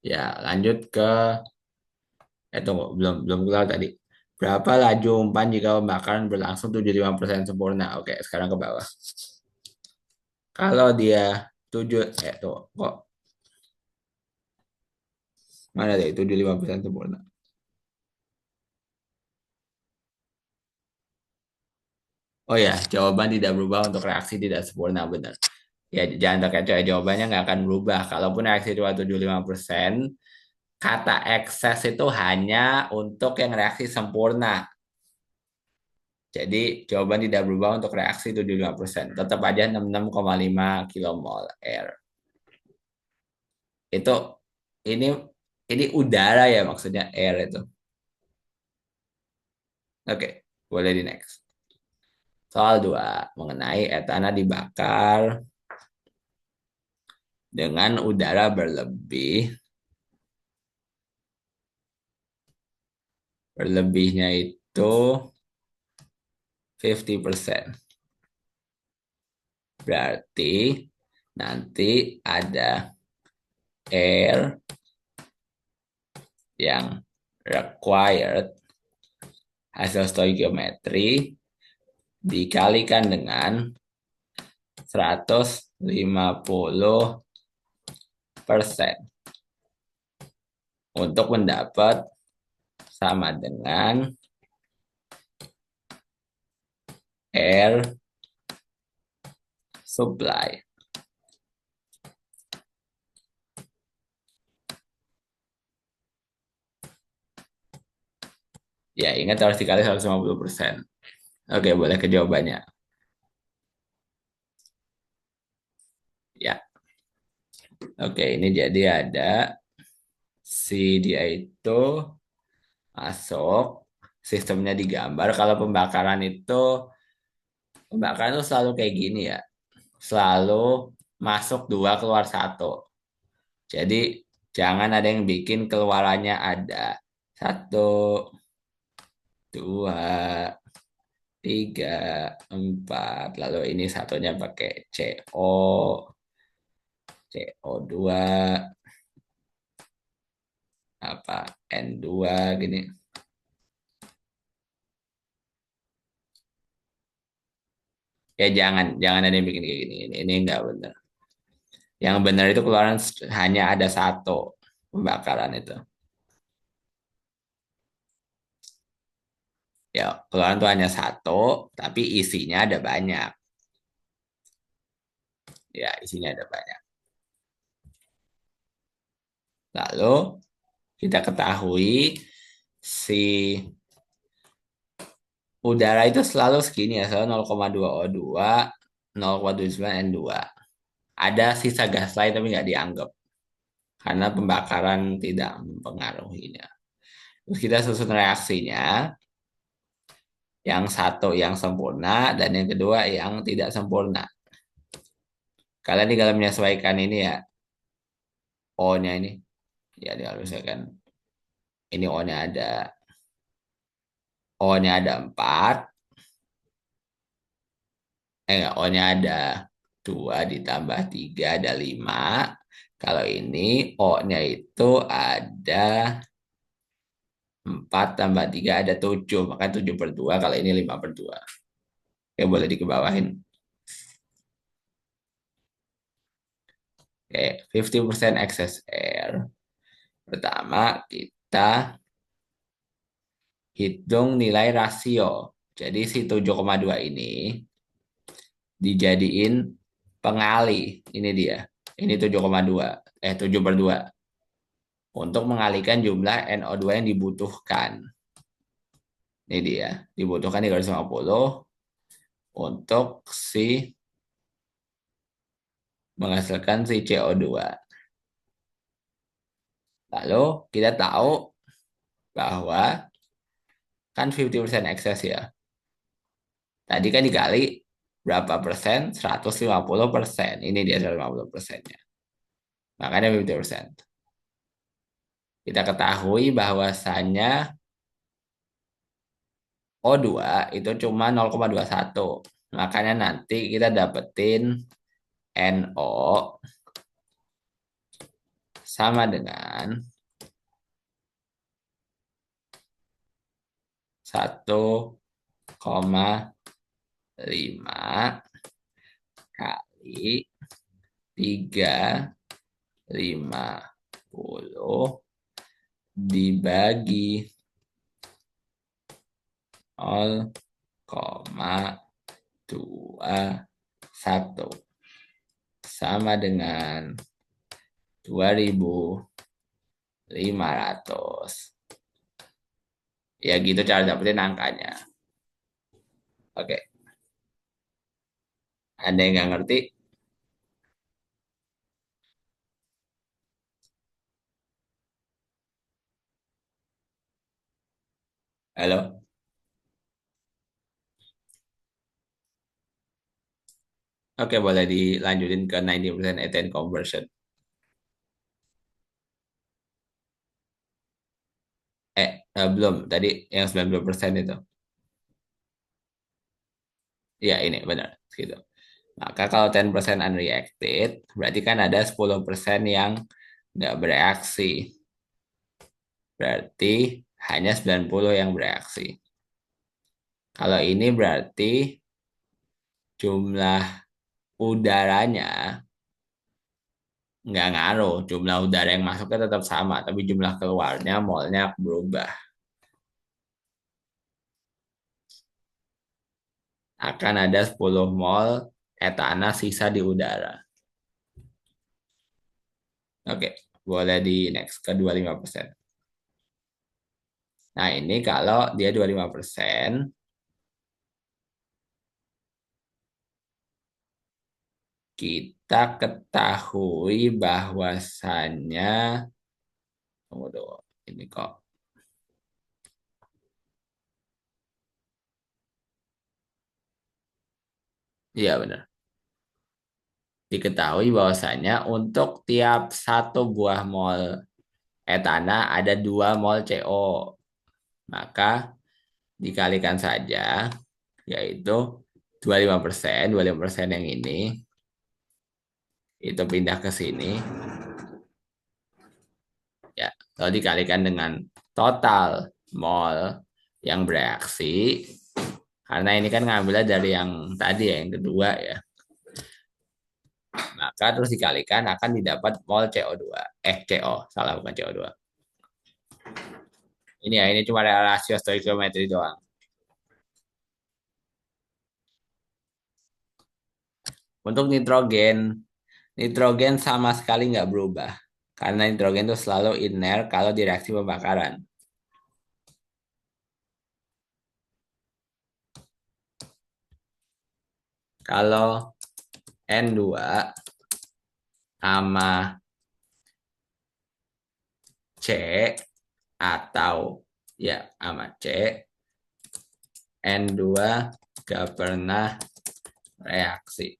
Ya, lanjut ke tunggu, belum belum keluar tadi. Berapa laju umpan jika pembakaran berlangsung 75% sempurna? Oke, sekarang ke bawah. Kalau dia 7 tuh kok mana deh 75% sempurna. Oh ya, jawaban tidak berubah untuk reaksi tidak sempurna benar. Ya jangan terkecoh ya, jawabannya nggak akan berubah. Kalaupun reaksi cuma 75%, kata ekses itu hanya untuk yang reaksi sempurna. Jadi jawaban tidak berubah untuk reaksi 75%. Tetap aja 66,5 kilomol air. Itu ini ini udara ya maksudnya air itu. Oke, boleh di next. Soal 2 mengenai etana dibakar dengan udara berlebih. Berlebihnya itu 50%. Berarti nanti ada air yang required hasil stoikiometri dikalikan dengan 150% untuk mendapat sama dengan air supply. Ya, ingat harus dikali 150%. Oke, boleh ke jawabannya. Ya. Oke, ini jadi ada si dia itu masuk, sistemnya digambar. Kalau pembakaran itu selalu kayak gini ya. Selalu masuk 2 keluar 1. Jadi jangan ada yang bikin keluarannya ada 1, 2, 3, 4. Lalu ini satunya pakai CO2, apa N2 gini. Ya jangan jangan ada yang bikin kayak gini. Ini enggak benar. Yang benar itu keluaran hanya ada 1 pembakaran itu. Ya, keluaran itu hanya 1, tapi isinya ada banyak. Ya, isinya ada banyak. Lalu kita ketahui si udara itu selalu segini ya, selalu 0,2 O2, 0,29 N2. Ada sisa gas lain tapi nggak dianggap karena pembakaran tidak mempengaruhinya. Terus kita susun reaksinya, yang satu yang sempurna dan yang kedua yang tidak sempurna. Kalian tinggal menyesuaikan ini ya. O-nya ini. Ya, kalau misalkan ini O-nya ada 4. O-nya ada 2 ditambah 3 ada 5. Kalau ini O-nya itu ada 4 tambah 3 ada 7. Maka 7/2. Kalau ini 5/2. Oke, boleh dikebawahin. Oke, 50% excess air. Pertama, kita hitung nilai rasio. Jadi si 7,2 ini dijadiin pengalih. Ini dia. Ini 7,2. 7/2. Untuk mengalihkan jumlah NO2 yang dibutuhkan. Ini dia. Dibutuhkan 350 untuk menghasilkan si CO2. Lalu kita tahu bahwa kan 50% excess ya. Tadi kan dikali berapa persen? 150%. Ini dia 150%-nya. Makanya 50%. Kita ketahui bahwasannya O2 itu cuma 0,21. Makanya nanti kita dapetin NO sama dengan 1,5 kali 350 dibagi 0,21 sama dengan 2.500. Ya gitu cara dapetin angkanya. Oke. Ada yang nggak ngerti? Halo? Oke, boleh dilanjutin ke 90% ethane conversion. Belum. Tadi yang 90% itu. Ya, ini benar. Gitu. Maka kalau 10% unreacted, berarti kan ada 10% yang nggak bereaksi. Berarti hanya 90 yang bereaksi. Kalau ini berarti jumlah udaranya nggak ngaruh. Jumlah udara yang masuknya tetap sama, tapi jumlah keluarnya molnya berubah. Akan ada 10 mol etana sisa di udara. Oke, boleh di next ke 25%. Nah, ini kalau dia 25%, kita ketahui bahwasannya, tunggu dulu, ini kok. Iya benar. Diketahui bahwasannya untuk tiap 1 buah mol etana ada 2 mol CO. Maka dikalikan saja, yaitu 25%, 25% yang ini, itu pindah ke sini. Ya, lalu dikalikan dengan total mol yang bereaksi. Karena ini kan ngambilnya dari yang tadi ya, yang kedua ya. Maka terus dikalikan akan didapat mol CO2. CO, salah bukan CO2. Ini ya, ini cuma rasio stoikiometri doang. Untuk nitrogen, nitrogen sama sekali nggak berubah. Karena nitrogen itu selalu inert kalau di reaksi pembakaran. Kalau N2 sama C atau ya sama C, N2 gak pernah reaksi.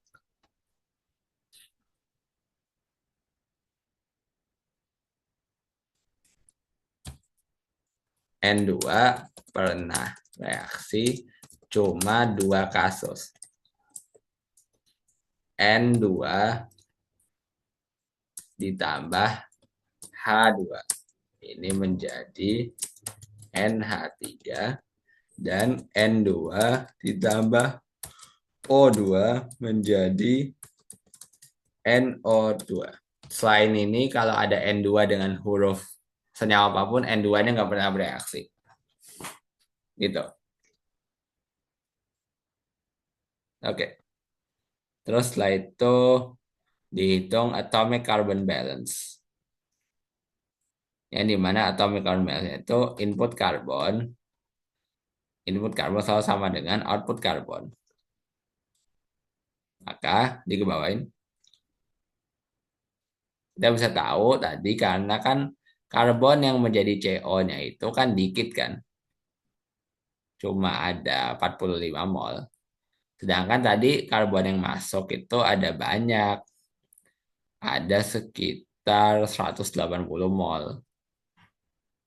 N2 pernah reaksi cuma 2 kasus. N2 ditambah H2. Ini menjadi NH3 dan N2 ditambah O2 menjadi NO2. Selain ini kalau ada N2 dengan huruf senyawa apapun, N2-nya nggak pernah bereaksi. Gitu. Oke. Terus setelah itu dihitung atomic carbon balance. Yang dimana atomic carbon balance itu input karbon selalu sama dengan output karbon. Maka dikebawain. Kita bisa tahu tadi karena kan karbon yang menjadi CO-nya itu kan dikit kan. Cuma ada 45 mol. Sedangkan tadi karbon yang masuk itu ada banyak. Ada sekitar 180 mol.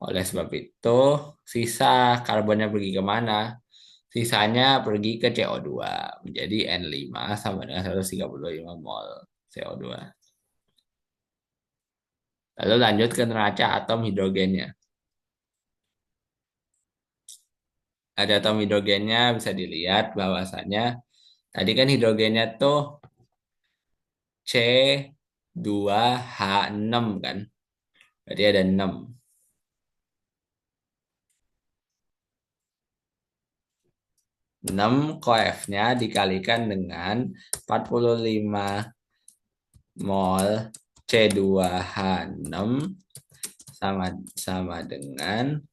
Oleh sebab itu, sisa karbonnya pergi kemana? Sisanya pergi ke CO2. Menjadi N5 sama dengan 135 mol CO2. Lalu lanjut ke neraca atom hidrogennya. Ada atom hidrogennya bisa dilihat bahwasannya tadi kan hidrogennya tuh C2H6 kan. Berarti ada 6. 6 koefnya dikalikan dengan 45 mol C2H6 sama dengan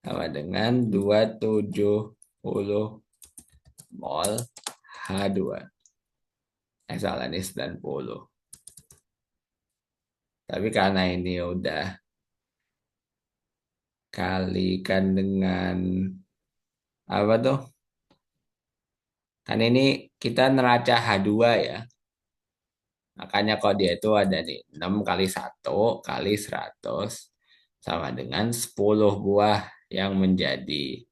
270 mol H2. Salah ini 90. Tapi karena ini udah kalikan dengan apa tuh? Kan ini kita neraca H2 ya. Makanya kalau dia itu ada nih 6 kali 1 kali 100 sama dengan 10 buah yang menjadi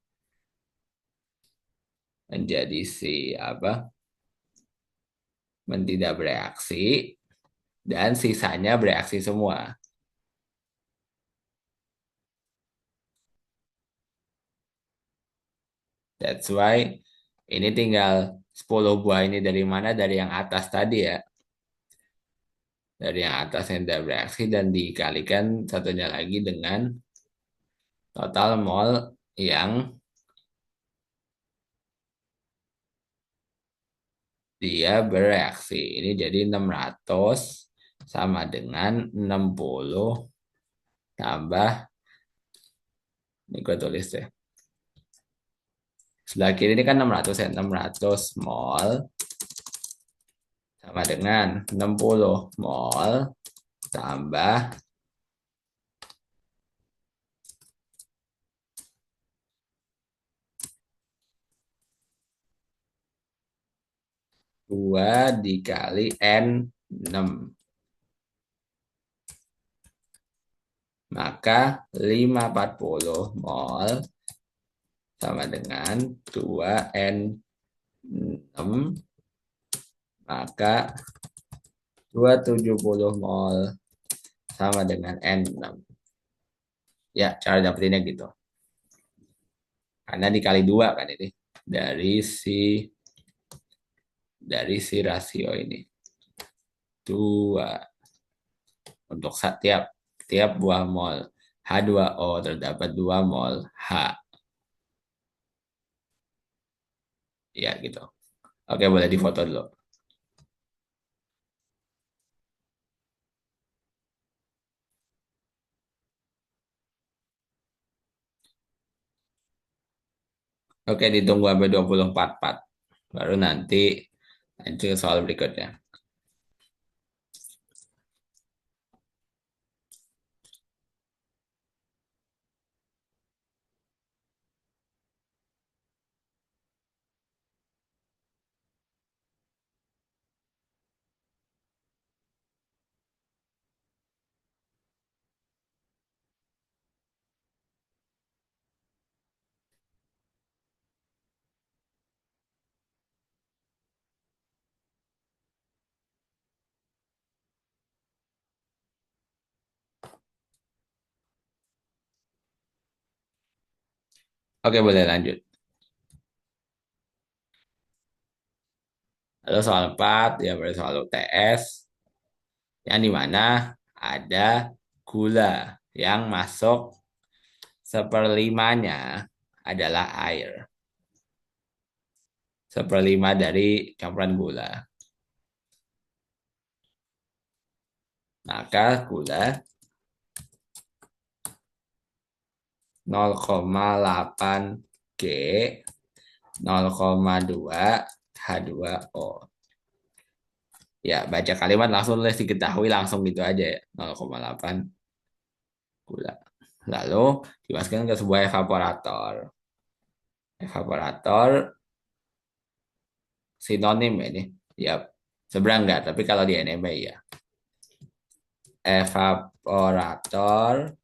si apa? Tidak bereaksi dan sisanya bereaksi semua. That's why ini tinggal 10 buah ini dari mana? Dari yang atas tadi ya. Dari yang atas yang tidak bereaksi dan dikalikan satunya lagi dengan total mol yang dia bereaksi. Ini jadi 600 sama dengan 60 tambah, ini gue tulis deh. Sebelah kiri ini kan 600 ya, 600 mol sama dengan 60 mol tambah 2 dikali N6. Maka 540 mol sama dengan 2N6. Maka 270 mol sama dengan N6. Ya, cara dapetinnya gitu. Karena dikali 2 kan ini. Dari si rasio ini. 2. Untuk tiap buah mol H2O terdapat 2 mol H. Ya, gitu. Oke, boleh difoto dulu. Oke, ditunggu sampai 24 baru nanti lanjut ke soal berikutnya. Oke, boleh lanjut. Lalu soal 4, ya berarti soal UTS, yang dimana ada gula yang masuk seperlimanya adalah air. Seperlima dari campuran gula. Maka gula 0,8 G 0,2 H2O. Ya, baca kalimat langsung tulis diketahui langsung gitu aja ya. 0,8 gula. Lalu dimasukkan ke sebuah evaporator. Evaporator sinonim ini. Ya, sebenarnya enggak, tapi kalau di NMB ya. Evaporator,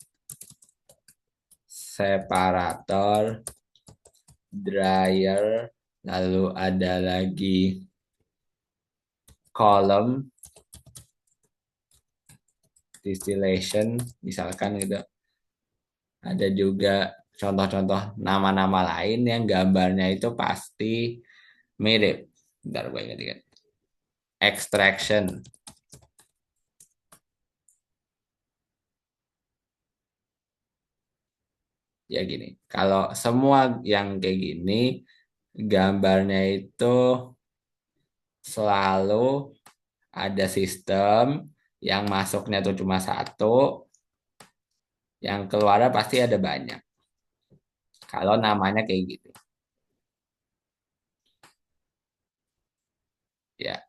separator, dryer, lalu ada lagi column distillation misalkan gitu. Ada juga contoh-contoh nama-nama lain yang gambarnya itu pasti mirip. Bentar gue ingat-ingat. Extraction. Ya gini, kalau semua yang kayak gini gambarnya itu selalu ada sistem yang masuknya tuh cuma satu, yang keluarnya pasti ada banyak. Kalau namanya kayak gitu. Ya,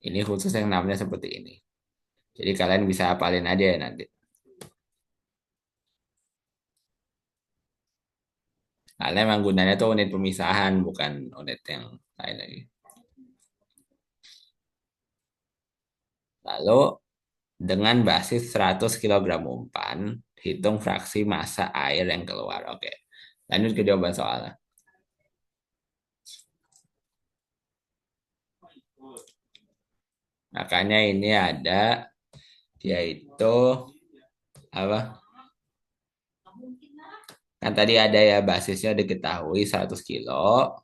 ini khusus yang namanya seperti ini. Jadi kalian bisa hafalin aja ya nanti. Karena emang gunanya tuh unit pemisahan, bukan unit yang lain lagi. Lalu dengan basis 100 kg umpan, hitung fraksi massa air yang keluar. Oke, lanjut ke jawaban soalnya. Makanya ini ada, yaitu apa? Kan tadi ada ya basisnya diketahui 100 kilo,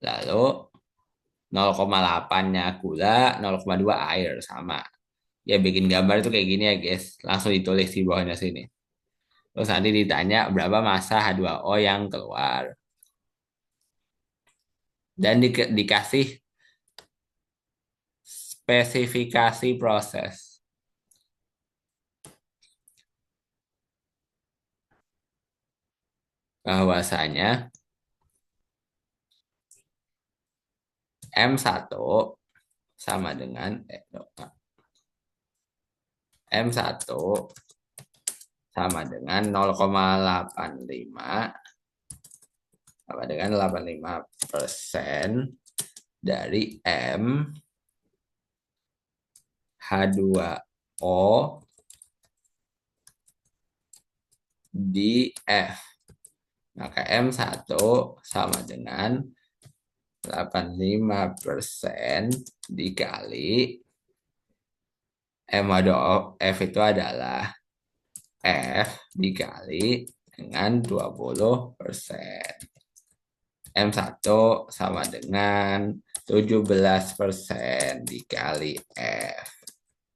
lalu 0,8-nya gula, 0,2 air sama. Ya bikin gambar itu kayak gini ya guys, langsung ditulis di bawahnya sini. Terus nanti ditanya berapa massa H2O yang keluar. Dan dikasih spesifikasi proses. Bahwasanya M1 sama dengan M1 sama dengan 0,85 sama dengan 85% dari M H2O di F. Maka M1 sama dengan 85% dikali M H2O F itu adalah F dikali dengan 20%. M1 sama dengan 17% dikali F.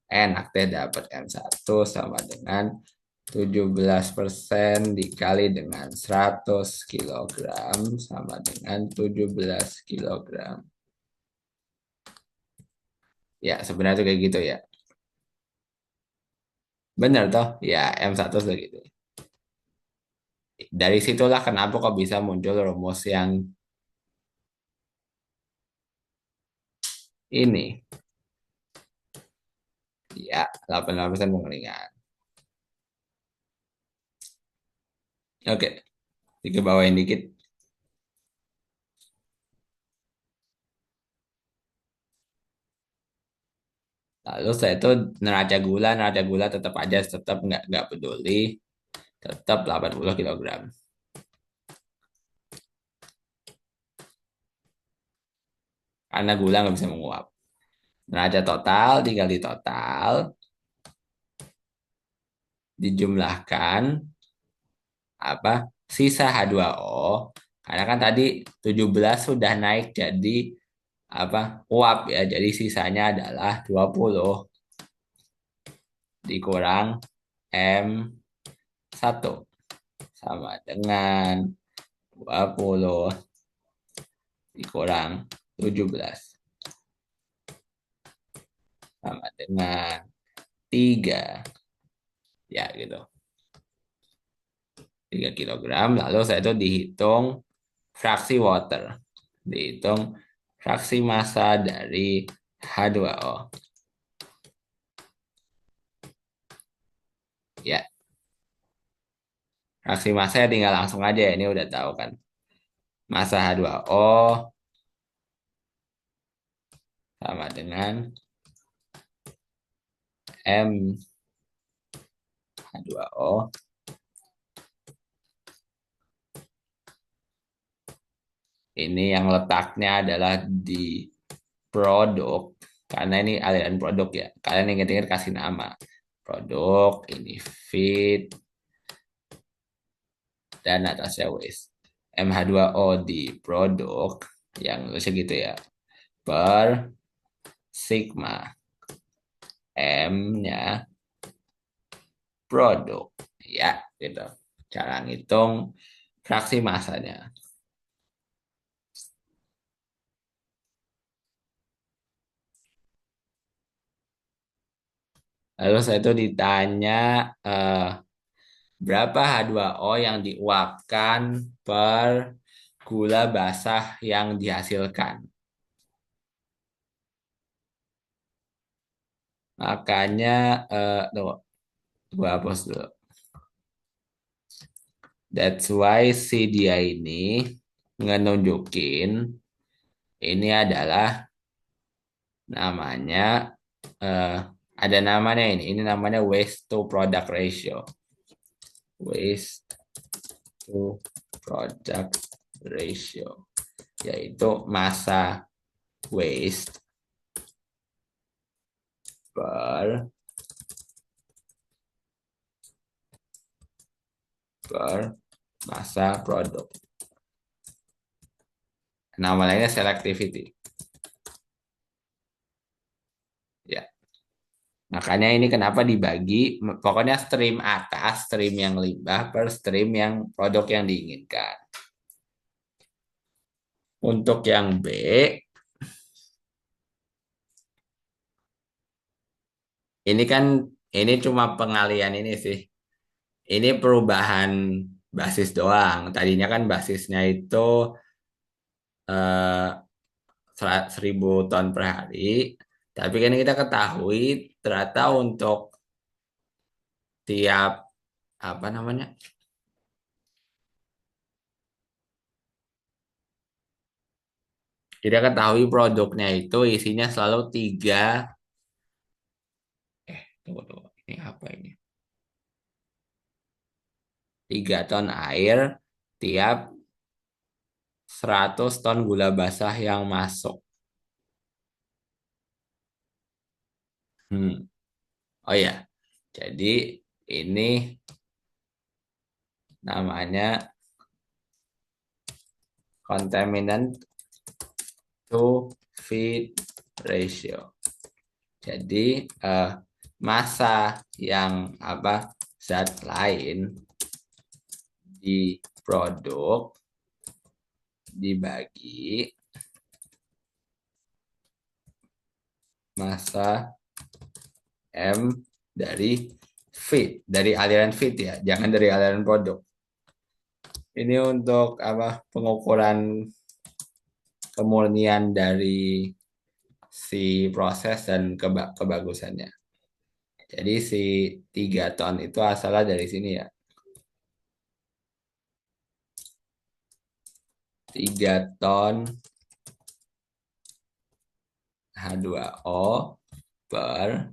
Enak deh dapat M1 sama dengan 17% dikali dengan 100 kg sama dengan 17 kg. Ya, sebenarnya tuh kayak gitu ya. Benar toh? Ya, M1 sudah gitu. Dari situlah kenapa kok bisa muncul rumus yang ini. Ya, 88% pengeringan. Oke, dikebawain dikit. Lalu saya itu neraca gula tetap aja tetap nggak peduli, tetap 80 kg. Karena gula nggak bisa menguap. Neraca total dikali total dijumlahkan sisa H2O. Karena kan tadi 17 sudah naik jadi uap ya. Jadi sisanya adalah 20 dikurang M1 sama dengan 20 dikurang 17 sama dengan 3 ya gitu. 3 kilogram. Lalu saya itu dihitung fraksi water. Dihitung fraksi massa dari H2O. Ya, fraksi massa ya tinggal langsung aja ya. Ini udah tahu kan. Massa H2O sama dengan M H2O ini yang letaknya adalah di produk, karena ini aliran produk ya. Kalian ingat-ingat kasih nama. Produk, ini feed, dan atasnya waste. MH2O di produk, yang segitu ya, per sigma. M-nya produk. Ya, gitu. Cara ngitung fraksi massanya. Lalu saya itu ditanya berapa H2O yang diuapkan per gula basah yang dihasilkan. Makanya, tunggu, gue hapus dulu. That's why si dia ini ngenunjukin ini adalah namanya, ada namanya ini namanya waste to product ratio. Waste to product ratio, yaitu massa waste per massa produk. Nama lainnya selectivity. Ya. Makanya ini kenapa dibagi, pokoknya stream atas, stream yang limbah per stream yang produk yang diinginkan. Untuk yang B, ini kan ini cuma pengalian ini sih. Ini perubahan basis doang. Tadinya kan basisnya itu 1000 ton per hari. Tapi kan kita ketahui ternyata untuk tiap apa namanya? Kita ketahui produknya itu isinya selalu 3. Tunggu. Ini apa ini? 3 ton air tiap 100 ton gula basah yang masuk. Oh ya, jadi ini namanya contaminant to feed ratio. Jadi massa yang zat lain di produk dibagi massa M dari feed, dari aliran feed ya, jangan dari aliran produk. Ini untuk pengukuran kemurnian dari si proses dan kebagusannya. Jadi si 3 ton itu asalnya dari sini ya. 3 ton H2O per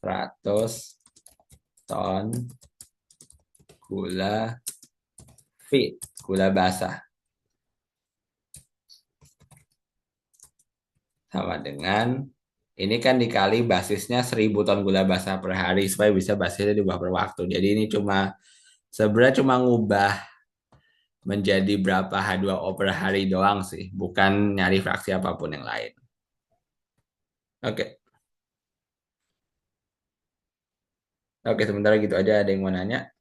100 ton gula feed, gula basah. Sama dengan Ini kan dikali basisnya 1.000 ton gula basa per hari supaya bisa basisnya diubah per waktu. Jadi ini sebenarnya cuma ngubah menjadi berapa H2O per hari doang sih, bukan nyari fraksi apapun yang lain. Oke, oke sementara gitu aja ada yang mau nanya?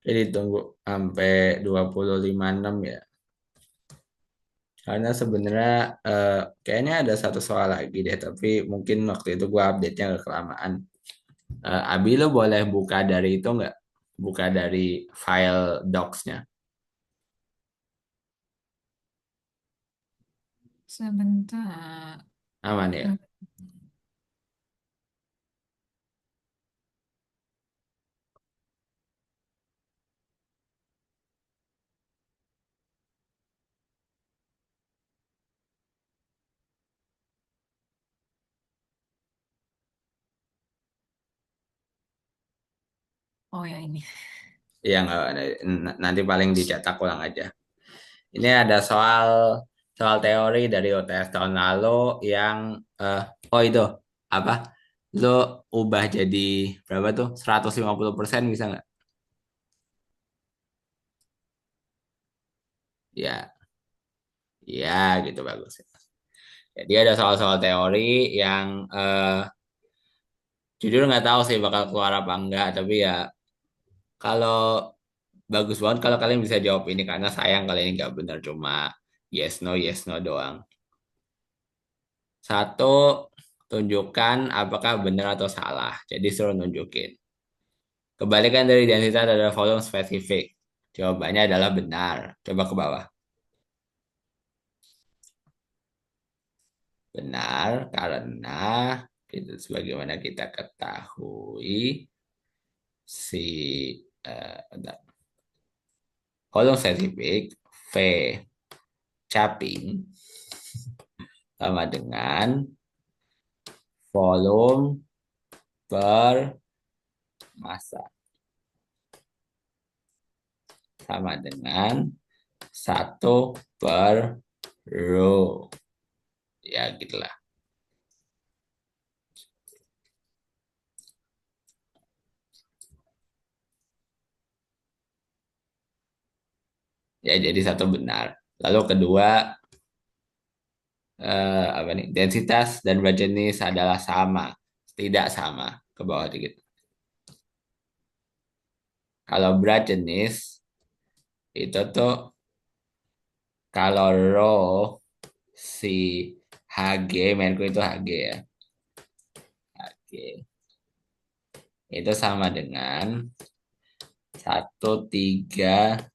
Jadi tunggu sampai 2056 ya. Karena sebenarnya kayaknya ada satu soal lagi deh, tapi mungkin waktu itu gua update-nya agak kelamaan. Abi lo boleh buka dari itu nggak? Buka dari file docs-nya. Sebentar. Aman ya? Oh ya ini. Iya nggak, nanti paling dicetak ulang aja. Ini ada soal soal teori dari UTS tahun lalu yang oh itu apa? Lo ubah jadi berapa tuh? 150% bisa nggak? Ya, ya gitu bagus. Jadi ada soal-soal teori yang jujur nggak tahu sih bakal keluar apa enggak, tapi ya kalau bagus banget kalau kalian bisa jawab ini karena sayang kalau ini nggak benar cuma yes no doang. Satu, tunjukkan apakah benar atau salah. Jadi suruh nunjukin. Kebalikan dari densitas adalah volume spesifik. Jawabannya adalah benar. Coba ke bawah. Benar karena itu sebagaimana kita ketahui si bentar. Volume spesifik V capping sama dengan volume per massa sama dengan 1/ρ. Ya gitulah. Ya jadi satu benar. Lalu kedua apa nih? Densitas dan berat jenis adalah sama, tidak sama. Ke bawah dikit. Kalau berat jenis itu tuh kalau rho si Hg, merkuri itu Hg ya. Hg itu sama dengan 1,3600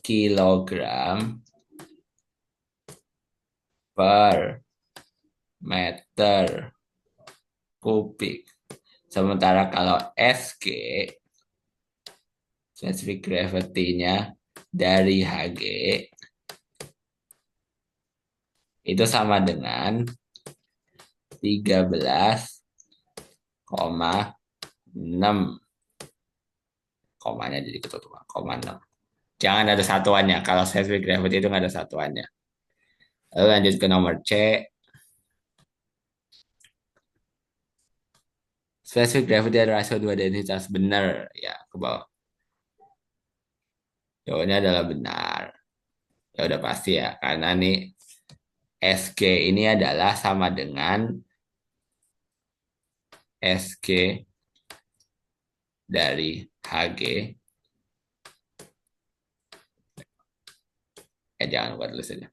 kilogram per meter kubik. Sementara kalau Sg, specific gravity-nya dari Hg, itu sama dengan 13,6. Komanya jadi ketutupan, 0,6. Jangan ada satuannya. Kalau specific gravity itu nggak ada satuannya. Lalu lanjut ke nomor C. Specific gravity adalah rasio dua densitas. Benar. Ya, ke bawah. Jawabannya adalah benar. Ya udah pasti ya. Karena nih Sg ini adalah sama dengan Sg dari Hg. Jangan lupa tulis aja.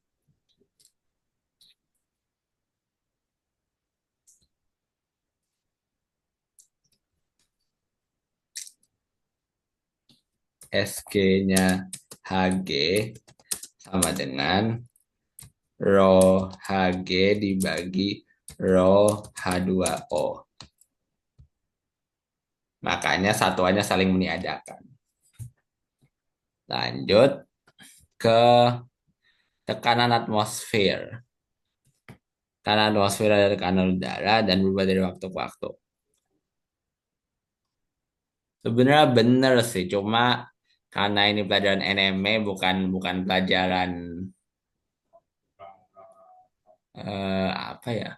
Sg-nya Hg sama dengan Rho Hg dibagi Rho H2O. Makanya satuannya saling meniadakan. Lanjut ke tekanan atmosfer. Tekanan atmosfer adalah tekanan udara dan berubah dari waktu ke waktu. Sebenarnya benar sih, cuma karena ini pelajaran NME bukan pelajaran apa ya?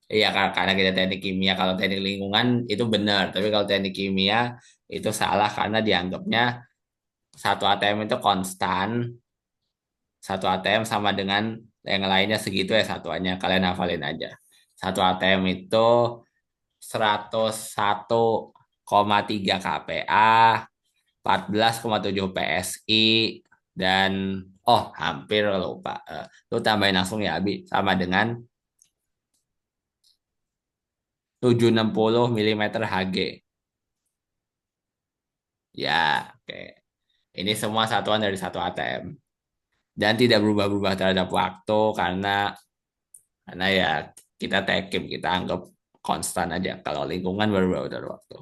Iya, karena kita teknik kimia, kalau teknik lingkungan itu benar, tapi kalau teknik kimia itu salah karena dianggapnya satu ATM itu konstan, satu ATM sama dengan yang lainnya segitu ya satuannya, kalian hafalin aja. Satu ATM itu 101,3 kPa, 14,7 PSI, dan oh hampir lupa. Lu tambahin langsung ya Abi, sama dengan 760 mm Hg. Ya, oke. Ini semua satuan dari satu ATM. Dan tidak berubah-ubah terhadap waktu karena ya kita tekim, kita anggap konstan aja. Kalau lingkungan berubah terhadap waktu.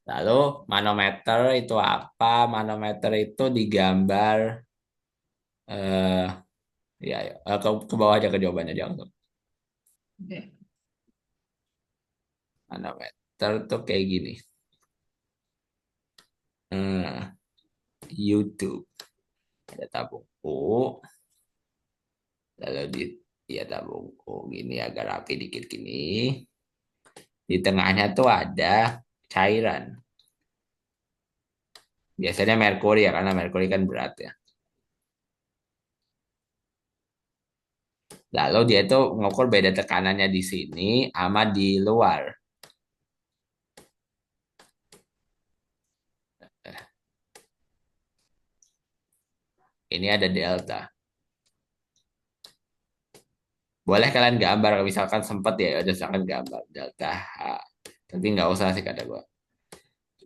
Lalu manometer itu apa? Manometer itu digambar eh ya, ya. Ke bawah aja ke jawabannya jangan. Oke. Manometer tuh kayak gini. YouTube ada tabung U, lalu ya tabung U gini agak rapi dikit gini. Di tengahnya tuh ada cairan. Biasanya merkuri ya, karena merkuri kan berat ya. Lalu dia tuh mengukur beda tekanannya di sini sama di luar. Ini ada delta. Boleh kalian gambar, misalkan sempat ya, udah misalkan gambar delta H. Tapi nggak usah sih kata gue.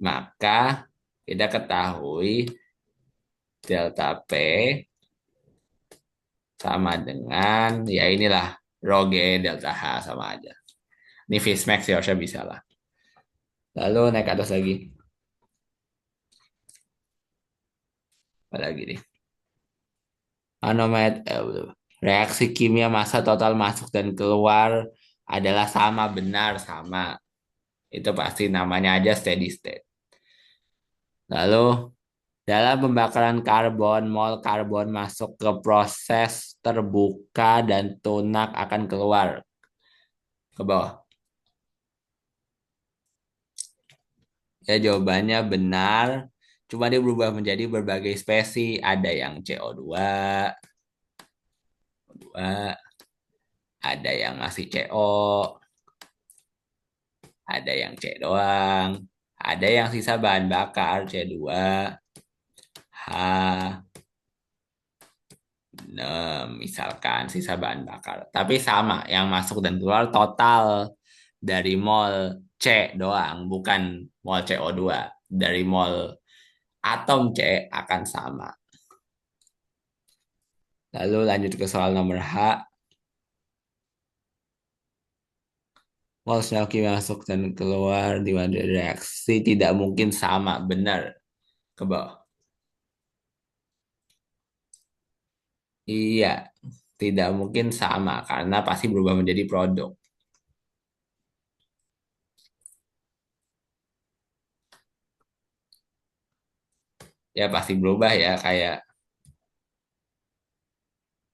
Maka kita ketahui delta P sama dengan, ya inilah, rho G delta H sama aja. Ini Fishmax ya, harusnya bisa lah. Lalu naik ke atas lagi. Apa lagi nih? Reaksi kimia massa total masuk dan keluar adalah sama, benar sama. Itu pasti namanya aja steady state. Lalu dalam pembakaran karbon, mol karbon masuk ke proses terbuka dan tunak akan keluar ke bawah. Ya jawabannya benar. Cuma dia berubah menjadi berbagai spesies. Ada yang CO2, ada yang masih CO, ada yang C doang, ada yang sisa bahan bakar C2, H, misalkan sisa bahan bakar. Tapi sama, yang masuk dan keluar total dari mol C doang, bukan mol CO2. Dari mol atom C akan sama. Lalu lanjut ke soal nomor H. Mol senyawa kimia masuk dan keluar di mana reaksi tidak mungkin sama, benar. Ke bawah. Iya, tidak mungkin sama karena pasti berubah menjadi produk. Ya pasti berubah ya, kayak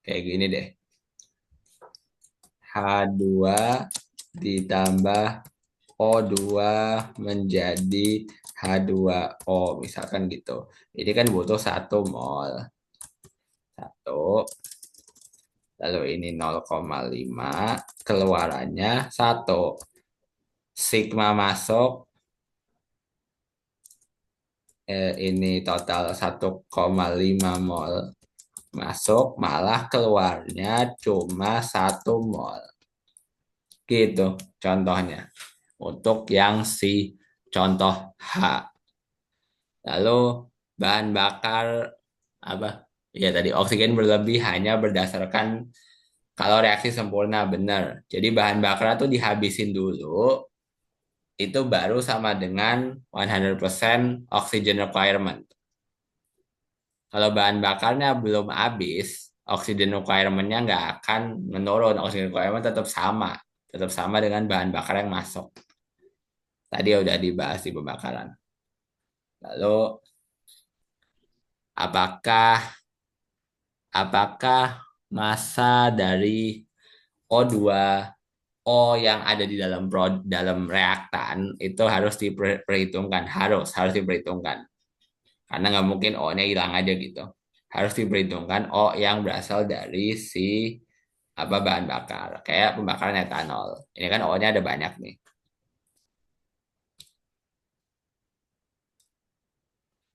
gini deh. H2 ditambah O2 menjadi H2O misalkan gitu. Ini kan butuh 1 mol. 1. Lalu ini 0,5, keluarannya 1. Sigma masuk, ini total 1,5 mol masuk, malah keluarnya cuma 1 mol. Gitu contohnya. Untuk yang si contoh H. Lalu bahan bakar apa? Ya tadi oksigen berlebih hanya berdasarkan kalau reaksi sempurna benar. Jadi bahan bakar tuh dihabisin dulu, itu baru sama dengan 100% oxygen requirement. Kalau bahan bakarnya belum habis, oxygen requirement-nya nggak akan menurun. Oxygen requirement tetap sama dengan bahan bakar yang masuk. Tadi udah dibahas di pembakaran. Lalu apakah apakah massa dari O2 O yang ada di dalam reaktan itu harus diperhitungkan, harus diperhitungkan. Karena nggak mungkin O-nya hilang aja gitu. Harus diperhitungkan O yang berasal dari si apa bahan bakar. Kayak pembakaran etanol. Ini kan O-nya ada banyak nih.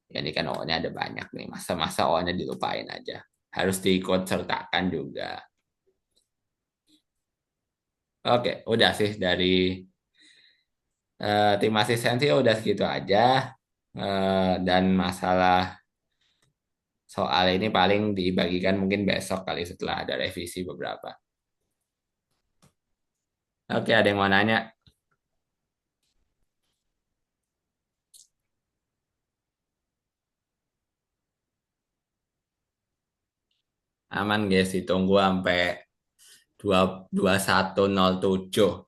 Ya, ini kan O-nya ada banyak nih. Masa-masa O-nya dilupain aja. Harus diikut sertakan juga. Oke, udah sih dari tim asistensi udah segitu aja. Dan masalah soal ini paling dibagikan mungkin besok kali setelah ada revisi beberapa. Oke, ada yang mau nanya? Aman guys, ditunggu sampai 2107.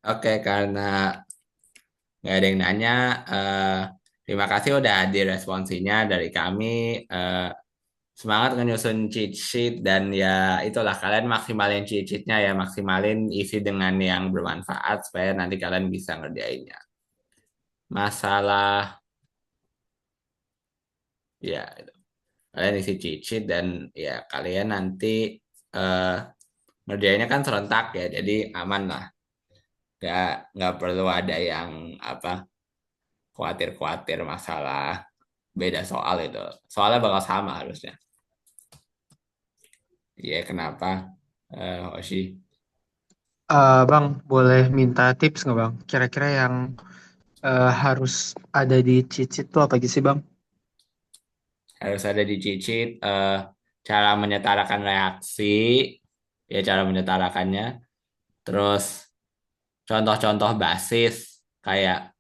Oke, karena nggak ada yang nanya, eh, terima kasih udah hadir responsinya dari kami. Eh, Semangat nyusun cheat sheet dan ya itulah kalian maksimalin cheat sheetnya ya, maksimalin isi dengan yang bermanfaat supaya nanti kalian bisa ngerjainnya. Masalah ya itu. Kalian isi cheat sheet dan ya kalian nanti eh, ngerjainnya kan serentak ya, jadi aman lah. Nggak perlu ada yang apa khawatir-khawatir masalah beda soal itu. Soalnya bakal sama harusnya. Iya, kenapa? Hoshi Bang, boleh minta tips nggak Bang? Kira-kira yang harus ada di cheat sheet itu apa gitu sih Bang? harus ada di cheat sheet cara menyetarakan reaksi, ya cara menyetarakannya. Terus contoh-contoh basis kayak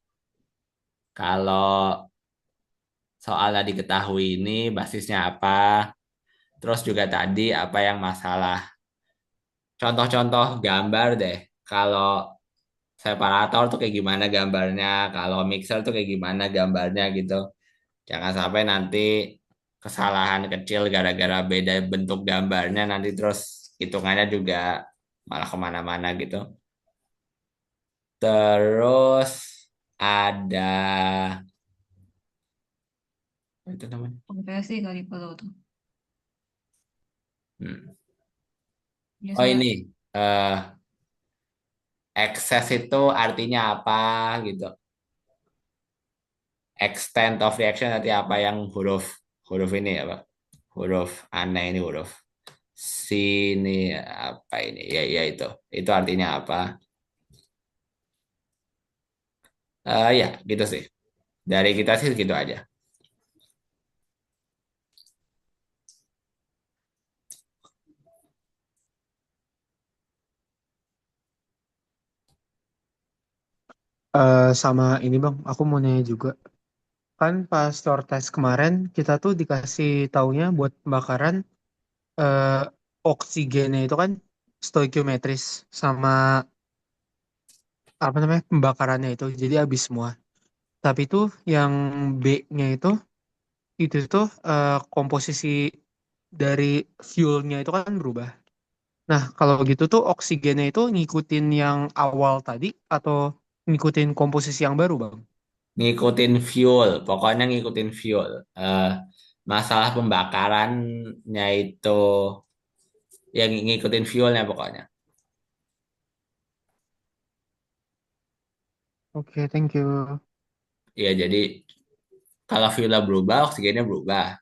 kalau soalnya diketahui ini basisnya apa. Terus juga tadi apa yang masalah. Contoh-contoh gambar deh. Kalau separator tuh kayak gimana gambarnya, kalau mixer tuh kayak gimana gambarnya gitu. Jangan sampai nanti kesalahan kecil gara-gara beda bentuk gambarnya nanti terus hitungannya juga malah kemana-mana gitu. Terus ada apa itu namanya. Konversi kali perlu tuh. Hmm. Oh Biasanya ini eh excess itu artinya apa gitu. Extent of reaction nanti apa yang huruf huruf ini apa? Huruf aneh ini huruf sini apa ini? Ya ya itu. Itu artinya apa? Ya gitu sih. Dari kita sih gitu aja. Sama ini Bang, aku mau nanya juga. Kan pas store test kemarin kita tuh dikasih taunya buat pembakaran eh, oksigennya itu kan stoikiometris sama apa namanya pembakarannya itu jadi habis semua. Tapi tuh yang B-nya itu tuh komposisi dari fuelnya itu kan berubah. Nah, kalau gitu tuh oksigennya itu ngikutin yang awal tadi atau ngikutin komposisi yang baru, Bang? Ngikutin fuel, pokoknya ngikutin fuel. masalah pembakarannya itu yang ngikutin fuelnya pokoknya. Oke, thank you. Ya, jadi kalau fuelnya berubah, oksigennya berubah.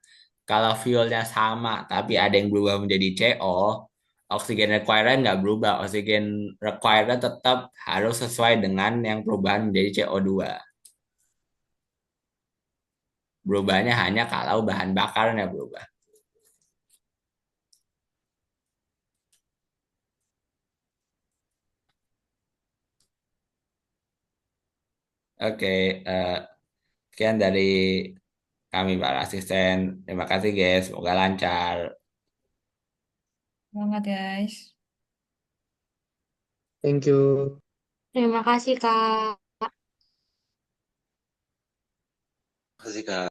Kalau fuelnya sama, tapi ada yang berubah menjadi CO, oksigen required nggak berubah. Oksigen required tetap harus sesuai dengan yang perubahan menjadi CO2. Berubahnya hanya kalau bahan bakarnya berubah. Oke, eh, sekian dari kami para asisten. Terima kasih guys, semoga lancar. Banget guys. Thank you. Terima kasih, Kak. Terima kasih Kak.